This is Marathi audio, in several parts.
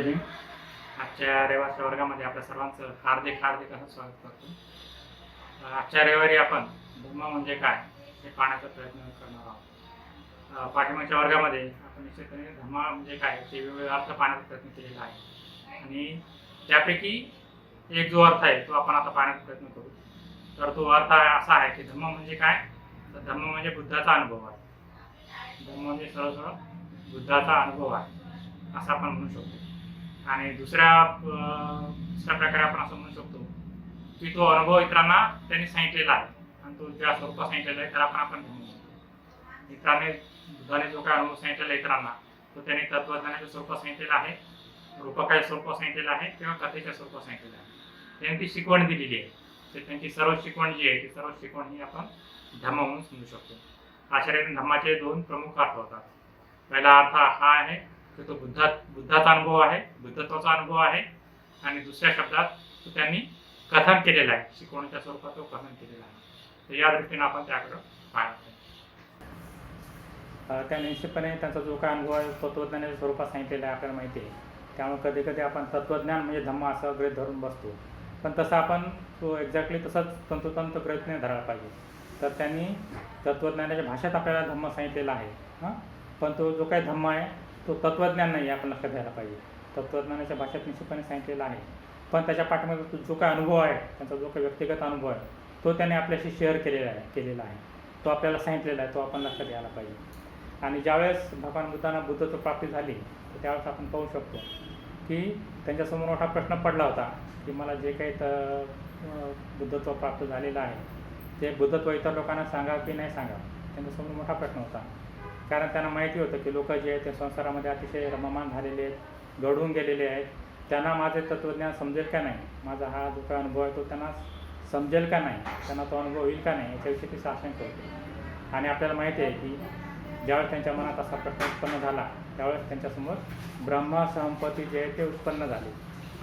भीम. आजच्या रविवारच्या वर्गामध्ये आपल्या सर्वांचं हार्दिक हार्दिक असं स्वागत करतो. आजच्या रविवारी आपण धम्म म्हणजे काय हे पाहण्याचा प्रयत्न करणार आहोत. पाठीमागच्या वर्गामध्ये आपण निश्चितपणे धम्म म्हणजे काय याचे वेगवेगळे अर्थ पाहण्याचा प्रयत्न केलेला आहे आणि त्यापैकी एक जो अर्थ आहे तो आपण आता पाहण्याचा प्रयत्न करू. तर तो अर्थ असा आहे की धम्म म्हणजे काय, तर धम्म म्हणजे बुद्धाचा अनुभव आहे. धम्म म्हणजे सरळ बुद्धाचा अनुभव आहे असं आपण म्हणू शकतो. आणि दुसऱ्या प्रकारे आपण असं म्हणू शकतो की तो अनुभव इतरांना त्यांनी सांगितलेला आहे आणि तो ज्या स्वरूपात सांगितलेला आहे त्याला आपण धम्म म्हणतो. इतरांनी बुद्धाने जो काय अनुभव सांगितलेला इतरांना तो त्यांनी तत्वज्ञानाच्या स्वरूपात सांगितलेला आहे, रूपकाच्या स्वरूपात सांगितलेला आहे किंवा कथेच्या स्वरूपात सांगितलेलं आहे. त्यांनी ती शिकवण दिलेली आहे. तर त्यांची सर्व शिकवण जी आहे ती सर्व शिकवण ही आपण धम्म म्हणून समजू शकतो. अशा रीतीने धम्माचे दोन प्रमुख अर्थ होतात. पहिला अर्थ हा आहे की तो बुद्धाचा अनुभव आहे, बुद्धत्वाचा अनुभव आहे. आणि दुसऱ्या शब्दात तो त्यांनी कथन केलेला आहे, शिकवणीच्या स्वरूपात तो कथन केलेला आहे. तर या दृष्टीने आपण त्याकडे पाहतो. त्या निश्चितपणे त्यांचा जो काय अनुभव आहे तत्वज्ञानाच्या स्वरूपात सांगितलेला आहे आपल्याला माहिती आहे. त्यामुळे कधी कधी आपण तत्वज्ञान म्हणजे धम्म असं गृहीत धरून बसतो, पण तसं आपण तो एक्झॅक्टली तसंच तंतोतंत प्रयत्न धरायला पाहिजे. तर त्यांनी तत्वज्ञानाच्या भाषेत आपल्याला धम्म सांगितलेला आहे, पण तो जो काही धम्म आहे तो तत्वज्ञान नाही आपण लक्षात घ्यायला पाहिजे. तत्वज्ञानाच्या भाषेत निश्चितपणे सांगितलेला आहे, पण त्याच्या पाठीमागे जो काय अनुभव आहे, त्यांचा जो काही व्यक्तिगत अनुभव आहे तो त्याने आपल्याशी शेअर केलेला आहे, तो आपल्याला सांगितलेला आहे, तो आपण लक्षात घ्यायला पाहिजे. आणि ज्यावेळेस भगवान बुद्धांना बुद्धत्व प्राप्ती झाली तर त्यावेळेस आपण पाहू शकतो की त्यांच्यासमोर मोठा प्रश्न पडला होता की मला जे काही बुद्धत्व प्राप्त झालेलं आहे ते बुद्धत्व इतर लोकांना सांगा की नाही सांगा. त्यांच्यासमोर मोठा प्रश्न होता, कारण त्यांना माहिती होतं की लोक जे आहेत ते संसारामध्ये अतिशय रममाण झालेले आहेत, गढून गेलेले आहेत. त्यांना माझे तत्त्वज्ञान समजेल का नाही, माझा हा जो काही अनुभव आहे तो त्यांना समजेल का नाही, त्यांना तो अनुभव होईल का नाही याच्याविषयी ती साशंक होती. आणि आपल्याला माहिती आहे की ज्यावेळेस त्यांच्या मनात असा प्रश्न उत्पन्न झाला त्यावेळेस त्यांच्यासमोर ब्रह्मसंपत्ती जे आहे ते उत्पन्न झाले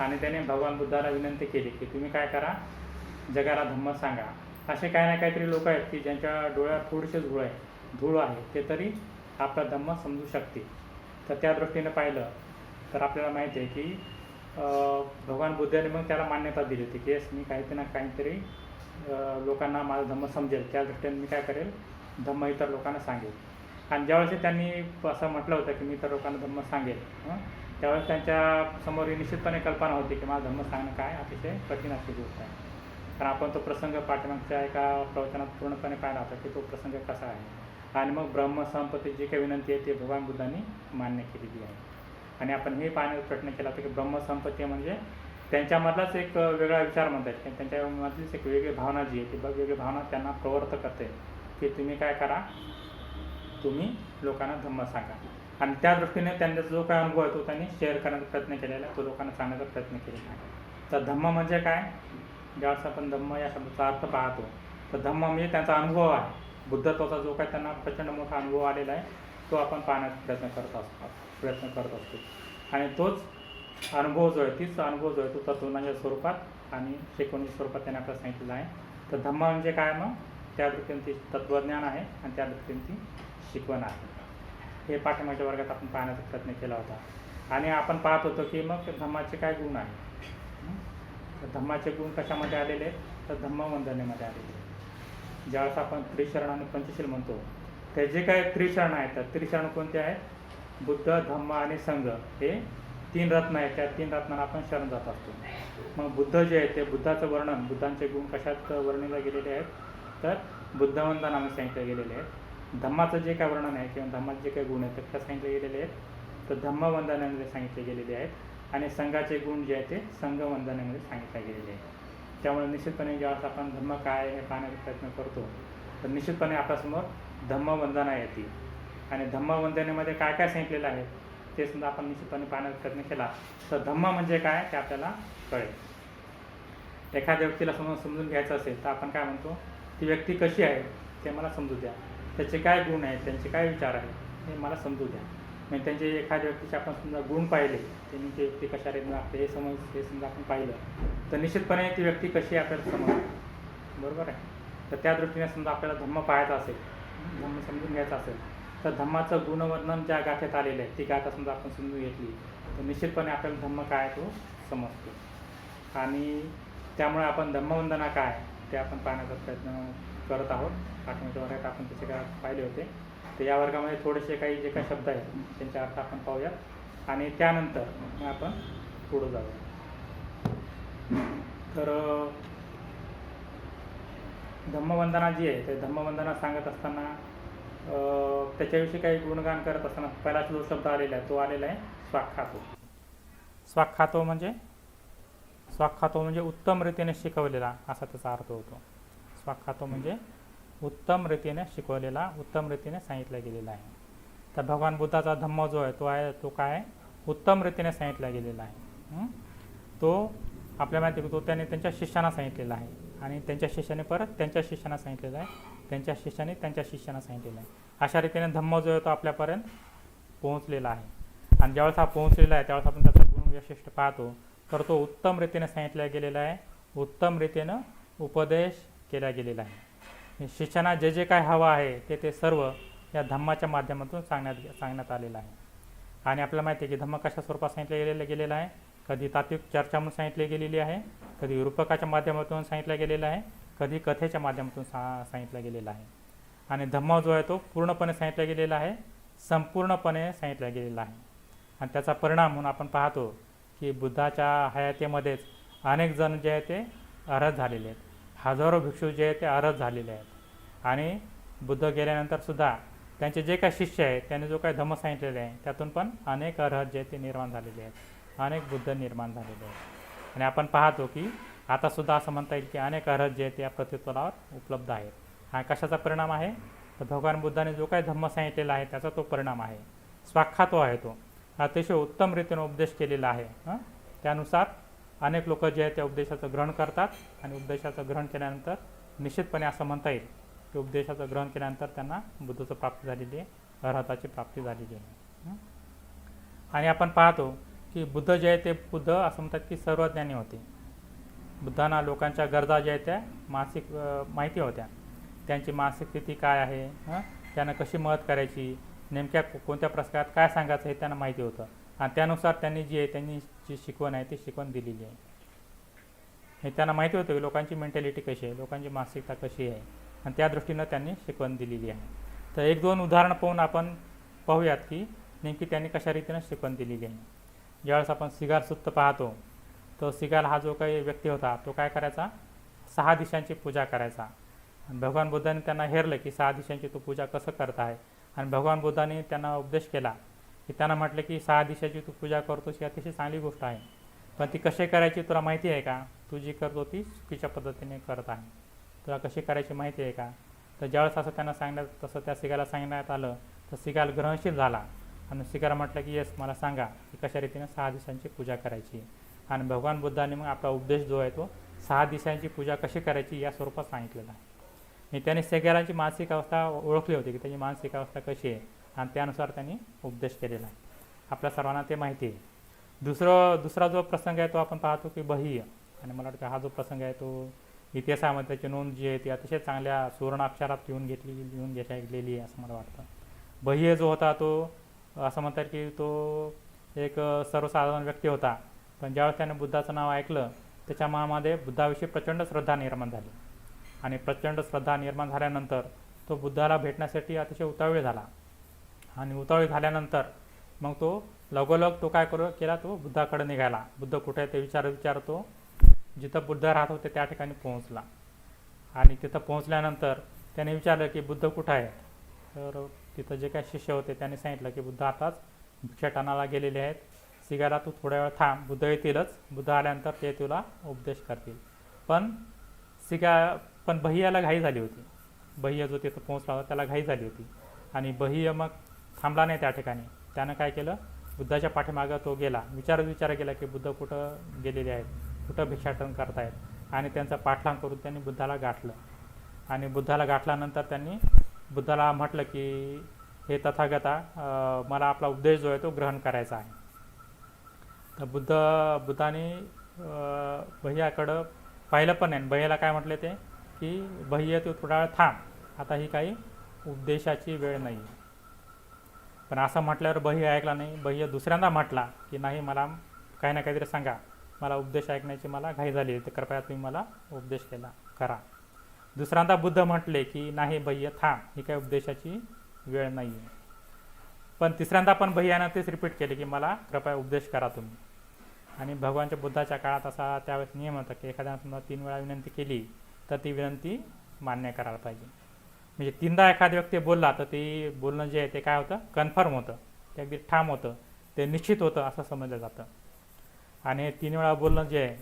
आणि त्याने भगवान बुद्धाला विनंती केली की तुम्ही काय करा, जगाला धम्म सांगा. असे काही ना काहीतरी लोक आहेत की ज्यांच्या डोळ्यात थोडेसे धूळ आहे ते तरी आपला धम्म समजू शकते. तर त्या दृष्टीने पाहिलं तर आपल्याला माहिती आहे की भगवान बुद्धाने मग त्याला मान्यता दिली होती की येस मी काहीतरी लोकांना माझा धम्म समजेल, त्या दृष्टीने मी काय करेल, धम्म इतर लोकांना सांगेल. आणि ज्यावेळेस त्यांनी असं म्हटलं होतं की मी इतर लोकांना धम्म सांगेल, त्यावेळेस त्यांच्या समोर निश्चितपणे कल्पना होती की माझा धम्म सांगणं काय अतिशय कठीण अशी गोष्ट आहे. कारण आपण तो प्रसंग पाठीमागच्या एका प्रवचनात पूर्णपणे पाहिला होता की तो प्रसंग कसा आहे. आणि मग ब्रह्मसंपत्ती जी काही विनंती आहे ती भगवान बुद्धांनी मान्य केलेली आहे. आणि आपण हे पाहण्याचा प्रयत्न केला होता की ब्रह्मसंपत्ती म्हणजे त्यांच्यामधलाच एक वेगळा विचार म्हणतात की त्यांच्यामधलीच एक वेगळी भावना जी आहे ती वेगळी भावना त्यांना प्रवृत्त करते की तुम्ही काय करा, तुम्ही लोकांना धम्म सांगा. आणि त्या दृष्टीने त्यांचा जो काय अनुभव आहे तो त्यांनी शेअर करण्याचा प्रयत्न केलेला आहे, तो लोकांना सांगण्याचा प्रयत्न केलेला आहे. तर धम्म म्हणजे काय, ज्यावेळेस आपण धम्म या शब्दाचा अर्थ पाहतो तर धम्म म्हणजे त्यांचा अनुभव आहे, बुद्धत्वाचा जो काय त्यांना प्रचंड मोठा अनुभव आलेला आहे तो आपण पाहण्याचा प्रयत्न करत असतो. आणि तोच अनुभव जो आहे तो तत्वज्ञानाच्या स्वरूपात आणि शिकवणीच्या स्वरूपात त्यांनी आपल्याला सांगितलेलं आहे. तर धम्म म्हणजे काय, मग त्या दृष्टीने ती तत्वज्ञान आहे आणि त्या दृष्टीने ती शिकवण आहे. हे पाठीमागच्या वर्गात आपण पाहण्याचा प्रयत्न केला होता. आणि आपण पाहत होतो की मग धम्माचे काय गुण आहे. तर धम्माचे गुण कशामध्ये आलेले आहेत, तर धम्मवंदनेमध्ये आलेले आहेत. ज्यावेळेस आपण त्रिशरण आणि पंचशील म्हणतो ते जे काही त्रिशरण आहेत, तर त्रिशरण कोणते आहेत, बुद्ध, धम्म आणि संघ हे 3 रत्न आहेत. त्या 3 रत्नांना आपण शरण जात असतो. मग बुद्ध जे आहे ते बुद्धाचं वर्णन, बुद्धांचे गुण कशात वर्णिले गेलेले आहेत, तर बुद्धवंदनामध्ये सांगितले गेलेले आहेत. धम्माचं जे काय वर्णन आहे किंवा धम्माचे जे काही गुण आहेत ते कशा सांगितले गेलेले आहेत, तर धम्मवंदनामध्ये सांगितले गेलेले आहेत. आणि संघाचे गुण जे आहेत ते संघवंदनेमध्ये सांगितले गेलेले आहेत. त्यामुळे निश्चितपणे ज्यावेळेस आपण धम्म काय हे पाहण्याचा प्रयत्न करतो तर निश्चितपणे आपल्यासमोर धम्मवंदना येते. आणि धम्मवंदनेमध्ये काय काय सांगितलेलं आहे ते सुद्धा आपण निश्चितपणे पाहण्याचा प्रयत्न केला तर धम्म म्हणजे काय ते आपल्याला कळेल. एखाद्या व्यक्तीला समजून घ्यायचं असेल तर आपण काय म्हणतो, ती व्यक्ती कशी आहे ते मला समजू द्या, त्याचे काय गुण आहेत, त्यांचे काय विचार आहेत हे मला समजू द्या. म्हणजे त्यांचे एखाद्या व्यक्तीचे आपण समजा गुण पाहिले, त्यांनी ते व्यक्ती कशा रीतीने वागते हे समजा आपण पाहिलं तर निश्चितपणे ती व्यक्ती कशी आहे आपल्याला समजते, बरोबर आहे. तर त्या दृष्टीने समजा आपल्याला धम्म पाहायचा असेल, धम्म समजून घ्यायचा असेल तर धम्माचं गुणवर्णन ज्या गाठ्यात आलेलं आहे ती गाथा समजा आपण समजून घेतली तर निश्चितपणे आपल्याला धम्म काय तो समजतो. आणि त्यामुळे आपण धम्मवंदना काय ते आपण पाहण्याचा प्रयत्न करत आहोत. आठवणीच्या वर्गात आपण त्याचे काय पाहिले होते. तर या वर्गामध्ये थोडेसे काही जे काही शब्द आहेत त्यांचे अर्थ आपण पाहूयात आणि त्यानंतर मग आपण पुढं जाऊया. तर धम्मवंदना जी आहे ते धम्मवंदना सांगत असताना त्याच्याविषयी काही गुणगान करत असताना पहिला जो शब्द आलेला आहे तो आलेला आहे स्वाख्यातो. स्वाख्यातो म्हणजे उत्तम रीतीने शिकवलेला असा त्याचा अर्थ होतो. स्वाख्यातो म्हणजे उत्तम रीतीने शिकवलेला, उत्तम रीतीने सांगितला गेलेला आहे. तर भगवान बुद्धाचा धम्म जो आहे तो काय उत्तम रीतीने सांगितला गेलेला आहे. तो आपल्या माहिती तो त्याने त्यांच्या शिष्यांना सांगितलेला आहे आणि त्यांच्या शिष्याने परत त्यांच्या शिष्यांना सांगितलेलं आहे, त्यांच्या शिष्याने त्यांच्या शिष्यांना सांगितलेलं आहे. अशा रीतीने धम्म जो आहे तो आपल्यापर्यंत पोहोचलेला आहे. आणि ज्यावेळेस हा पोहोचलेला आहे त्यावेळेस आपण त्याचा गुण वैशिष्ट्य पाहतो तर तो उत्तम रीतीने सांगितला गेलेला आहे, उत्तम रीतीनं उपदेश केला गेलेला आहे. शिष्यांना जे जे काय हवं आहे ते सर्व या धम्माच्या माध्यमातून सांगण्यात आलेलं आहे. आणि आपल्याला माहिती आहे की धम्म कशा स्वरूपात सांगितलं गेलेला आहे. कधी तात्विक चर्चा म्हणून सांगितली गेलेली आहे, कधी रूपकाच्या माध्यमातून सांगितलं गेलेलं आहे, कधी कथेच्या माध्यमातून सांगितलं गेलेलं आहे. आणि धम्म जो आहे तो पूर्णपणे सांगितला गेलेला आहे, संपूर्णपणे सांगितला गेलेला आहे. आणि त्याचा परिणाम म्हणून आपण पाहतो की बुद्धाच्या हयातीमध्येच अनेक जण जे आहे ते अर्हत झालेले आहेत. हजारो भिक्षू जे आहेत ते अर्हत झालेले आहेत. आणि बुद्ध गेल्यानंतर सुद्धा त्यांचे जे काही शिष्य आहेत त्यांनी जो काही धम्म सांगितलेले आहे त्यातून पण अनेक अर्हत जे ते निर्माण झालेले आहेत, अनेक बुद्ध निर्माण झालेले आहेत. आणि आपण पाहतो की आतासुद्धा असं म्हणता येईल की अनेक अर्हत जे आहेत या पृथ्वीतलावर उपलब्ध आहेत. हा कशाचा परिणाम आहे तर भगवान बुद्धाने जो काही धम्म सांगितलेला आहे त्याचा तो परिणाम आहे. स्वाख्यातो आहे तो अतिशय उत्तम रीतीने उपदेश केलेला आहे. त्यानुसार अनेक लोक जे आहेत त्या उपदेशाचं ग्रहण करतात आणि उपदेशाचं ग्रहण केल्यानंतर निश्चितपणे असं म्हणता येईल की उपदेशाचं ग्रहण केल्यानंतर त्यांना बुद्धाची प्राप्ती झालेली आहे, अर्हताची प्राप्ती झालेली आहे. आणि आपण पाहतो की बुद्ध जे आहे ते बुद्ध असं म्हणतात की सर्वज्ञानी होते. बुद्धांना लोकांच्या गरजा ज्या आहेत त्या मानसिक माहिती होत्या, त्यांची मानसिक स्थिती काय आहे, त्यांना कशी मदत करायची, नेमक्या कोणत्या प्रसंगात काय सांगायचं हे त्यांना माहिती होतं. आणि त्यानुसार त्यांनी जी शिकवण आहे ती शिकवण दिलेली आहे. हे त्यांना माहिती होतं की लोकांची मेंटॅलिटी कशी आहे, लोकांची मानसिकता कशी आहे आणि त्या दृष्टीनं त्यांनी शिकवण दिलेली आहे. तर एक दोन उदाहरणं पाहून आपण पाहूयात की नेमकी त्यांनी कशा रीतीनं शिकवण दिलेली आहे. ज्यावेळेस आपण सिगार सुत्त पाहतो तो सिगार हा जो काही व्यक्ती होता तो काय करायचा 6 दिशांची पूजा करायचा. आणि भगवान बुद्धांनी त्यांना हेरलं की 6 दिशांची तू पूजा कसं करत आहे. आणि भगवान बुद्धांनी त्यांना उपदेश केला की त्यांना म्हटलं की 6 दिशाची तू पूजा करतोस ही अतिशय चांगली गोष्ट आहे, पण ती कशी करायची तुला माहिती आहे का, तू जी करतो ती चुकीच्या पद्धतीने करत आहे, तुला कशी करायची माहिती आहे का. तर ज्यावेळेस असं त्यांना तसं त्या सिगाला सांगण्यात आलं तर सिगाल ग्रहणशील झाला आणि सिगाला म्हटलं की येस मला सांगा की कशा रीतीने 6 दिशांची पूजा करायची. आणि भगवान बुद्धांनी मग आपला उपदेश जो आहे तो 6 दिशांची पूजा कशी करायची या स्वरूपात सांगितलेला आहे. आणि त्याने सिगारांची मानसिक अवस्था ओळखली होती की त्याची मानसिक अवस्था कशी आहे आणि त्यानुसार त्यांनी उपदेश केलेला आहे. आपल्या सर्वांना ते माहिती आहे. दुसरा जो प्रसंग आहे तो आपण पाहतो की बह्य. आणि मला वाटतं हा जो प्रसंग आहे तो इतिहासामध्ये त्याची नोंद जी आहे ती अतिशय चांगल्या सुवर्णाक्षरात लिहून घेतलेली आहे असं मला वाटतं. बह्य जो होता तो असं म्हणतात की तो एक सर्वसाधारण व्यक्ती होता, पण ज्यावेळेस त्याने बुद्धाचं नाव ऐकलं त्याच्या मनामध्ये बुद्धाविषयी प्रचंड श्रद्धा निर्माण झाली. आणि प्रचंड श्रद्धा निर्माण झाल्यानंतर तो बुद्धाला भेटण्यासाठी अतिशय उतावळी झाला. आणि उतावळी झाल्यानंतर मग तो लगोलग तो काय केला तो बुद्धाकडे निघाला. बुद्ध कुठे आहे ते विचारतो जिथं बुद्ध राहत होते त्या ठिकाणी पोहोचला. आणि तिथं पोहोचल्यानंतर त्याने विचारलं की बुद्ध कुठं आहे. तर तिथं जे काही शिष्य होते त्यांनी सांगितलं की बुद्ध आताच भिक्षाटनाला गेलेले आहेत, सिगाला तू थोड्या वेळ थांब, बुद्ध येतीलच, बुद्ध आल्यानंतर ते तुला उपदेश करतील. पण बह्याला घाई झाली होती. बह्य जो तिथं पोहोचला होता त्याला घाई झाली होती आणि बह्य मग थांबला नाही त्या ठिकाणी. त्यानं काय केलं बुद्धाच्या पाठीमागं तो गेला, विचार केला की बुद्ध कुठं गेलेले आहेत, कुठं भिक्षाटन करतायत. आणि त्यांचा पाठलाग करून त्यांनी बुद्धाला गाठलं. आणि बुद्धाला गाठल्यानंतर त्यांनी बुद्धाला म्हटलं की हे तथागता मला आपला उपदेश जो आहे तो ग्रहण करायचा आहे. तर बुद्धाने भैयाकडं पाहिलं पण नाही. भैयाला काय म्हटले ते की भैया तू थोडा वेळ थांब, आता ही काही उपदेशाची वेळ नाही. पण असं म्हटल्यावर बह्य ऐकला नाही. बह्य दुसऱ्यांदा म्हटला की नाही, मला काही ना काहीतरी सांगा, मला उपदेश ऐकण्याची मला घाई झाली, तर कृपया तुम्ही मला उपदेश करा. दुसऱ्यांदा बुद्ध म्हटले की नाही बह्य थांब, ही काही उपदेशाची वेळ नाही आहे. पण तिसऱ्यांदा पण बह्यानं तेच रिपीट केले की मला कृपया उपदेश करा तुम्ही. आणि भगवानच्या बुद्धाच्या काळात असा त्यावेळेस नियम होता की एखाद्यानं समजा 3 वेळा विनंती केली तर ती विनंती मान्य करायला पाहिजे. म्हणजे 3दा एखादा व्यक्ती बोलला तर ते बोलणं जे आहे ते काय होतं, कन्फर्म होतं, ते अगदी ठाम होतं, ते निश्चित होतं असं समजलं जातं. आणि 3 वेळा बोलणं जे आहे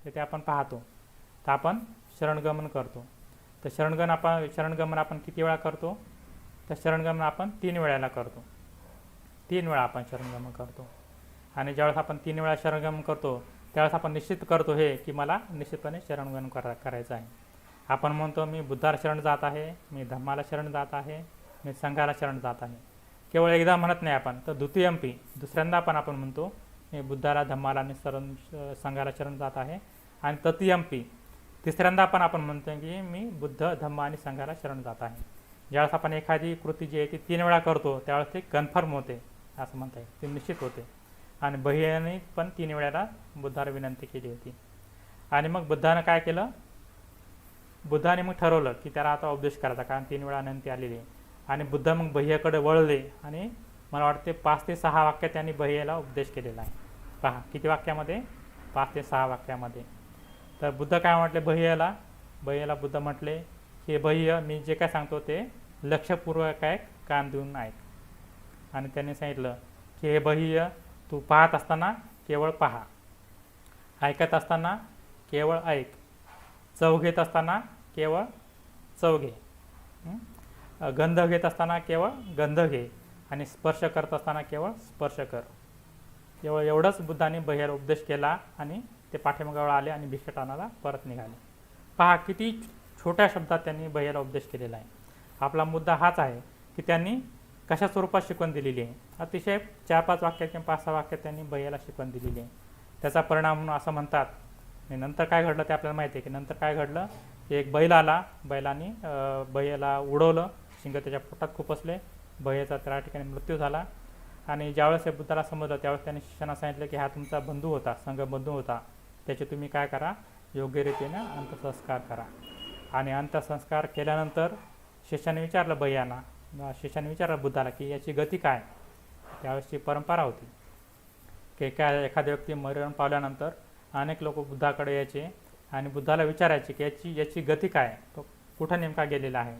ते आपण पाहतो. तर आपण शरणगमन करतो. तर शरणगमन आपण किती वेळा करतो, तर शरणगमन आपण 3 वेळेला करतो. 3 वेळा आपण शरणगमन करतो. आणि ज्यावेळेस आपण 3 वेळा शरणगमन करतो त्यावेळेस आपण निश्चित करतो हे की मला निश्चितपणे शरणगमन करायचं आहे. आपण म्हणतो मी बुद्धाला शरण जात आहे, मी धम्माला शरण जात आहे, मी संघाला शरण जात आहे. केवळ एकदा म्हणत नाही आपण, तर द्वितीयंपी दुसऱ्यांदा पण आपण म्हणतो मी बुद्धाला धम्माला आणि संघाला शरण जात आहे. आणि तृतीयंपी तिसऱ्यांदा पण आपण म्हणतो की मी बुद्ध धम्म आणि संघाला शरण जात आहे. ज्यावेळेस आपण एखादी कृती जी आहे ती 3 वेळा करतो त्यावेळेस ते कन्फर्म होते असं म्हणता येईल, ते निश्चित होते. आणि बह्याने पण 3 वेळेला बुद्धाला विनंती केली होती. आणि मग बुद्धानं काय केलं, बुद्धाने मग ठरवलं की त्याला आता उपदेश करायचा, कारण 3 वेळा विनंती आलेली आहे. आणि बुद्ध मग बह्याकडे वळले आणि मला वाटते 5 ते 6 वाक्यात त्यांनी बह्याला उपदेश केलेला आहे. पहा किती वाक्यामध्ये, 5 ते 6 वाक्यामध्ये. तर बुद्ध काय म्हटले बह्याला बुद्ध म्हटले की बह्य, मी जे काय सांगतो ते लक्षपूर्वक ऐक, कान देऊन ऐक. आणि त्यांनी सांगितलं की हे बह्य, तू पाहत असताना केवळ पहा, ऐकत असताना केवळ ऐक, चव घेत असताना केवळ चव घे, गंध घेत असताना केवळ गंध घे, आणि स्पर्श करत असताना केवळ स्पर्श कर. केवळ एवढंच बुद्धाने बह्याला उपदेश केला आणि ते पाठीमागावर आले आणि भिक्षाटनाला परत निघाले. पहा किती छोट्या शब्दात त्यांनी बह्याला उपदेश केलेला आहे. आपला मुद्दा हाच आहे की त्यांनी कशा स्वरूपात शिकवण दिलेली आहे. अतिशय 4-5 वाक्यात किंवा 5-6 वाक्यात त्यांनी बह्याला शिकवण दिलेली आहे. त्याचा परिणाम म्हणून असं म्हणतात. आणि नंतर काय घडलं ते आपल्याला माहिती आहे की नंतर काय घडलं की एक बैल आला, बैलाने बह्याला उडवलं, शिंग त्याच्या पोटात खुपसले, बह्याचा त्या ठिकाणी मृत्यू झाला. आणि ज्यावेळेस हे बुद्धाला समजलं त्यावेळेस त्यांनी शिष्यांना सांगितलं की हा तुमचा बंधू होता, संघबंधू होता, त्याचे तुम्ही काय करा, योग्य रीतीने अंत्यसंस्कार करा. आणि अंत्यसंस्कार केल्यानंतर शिष्याने विचारलं बुद्धाला की याची गती काय. त्यावेळेसची परंपरा होती की एखाद्या व्यक्ती मरण पावल्यानंतर अनेक लोक बुद्धाकडे यायचे आणि बुद्धाला विचारायचे की याची गती काय, तो कुठं नेमका गेलेला आहे.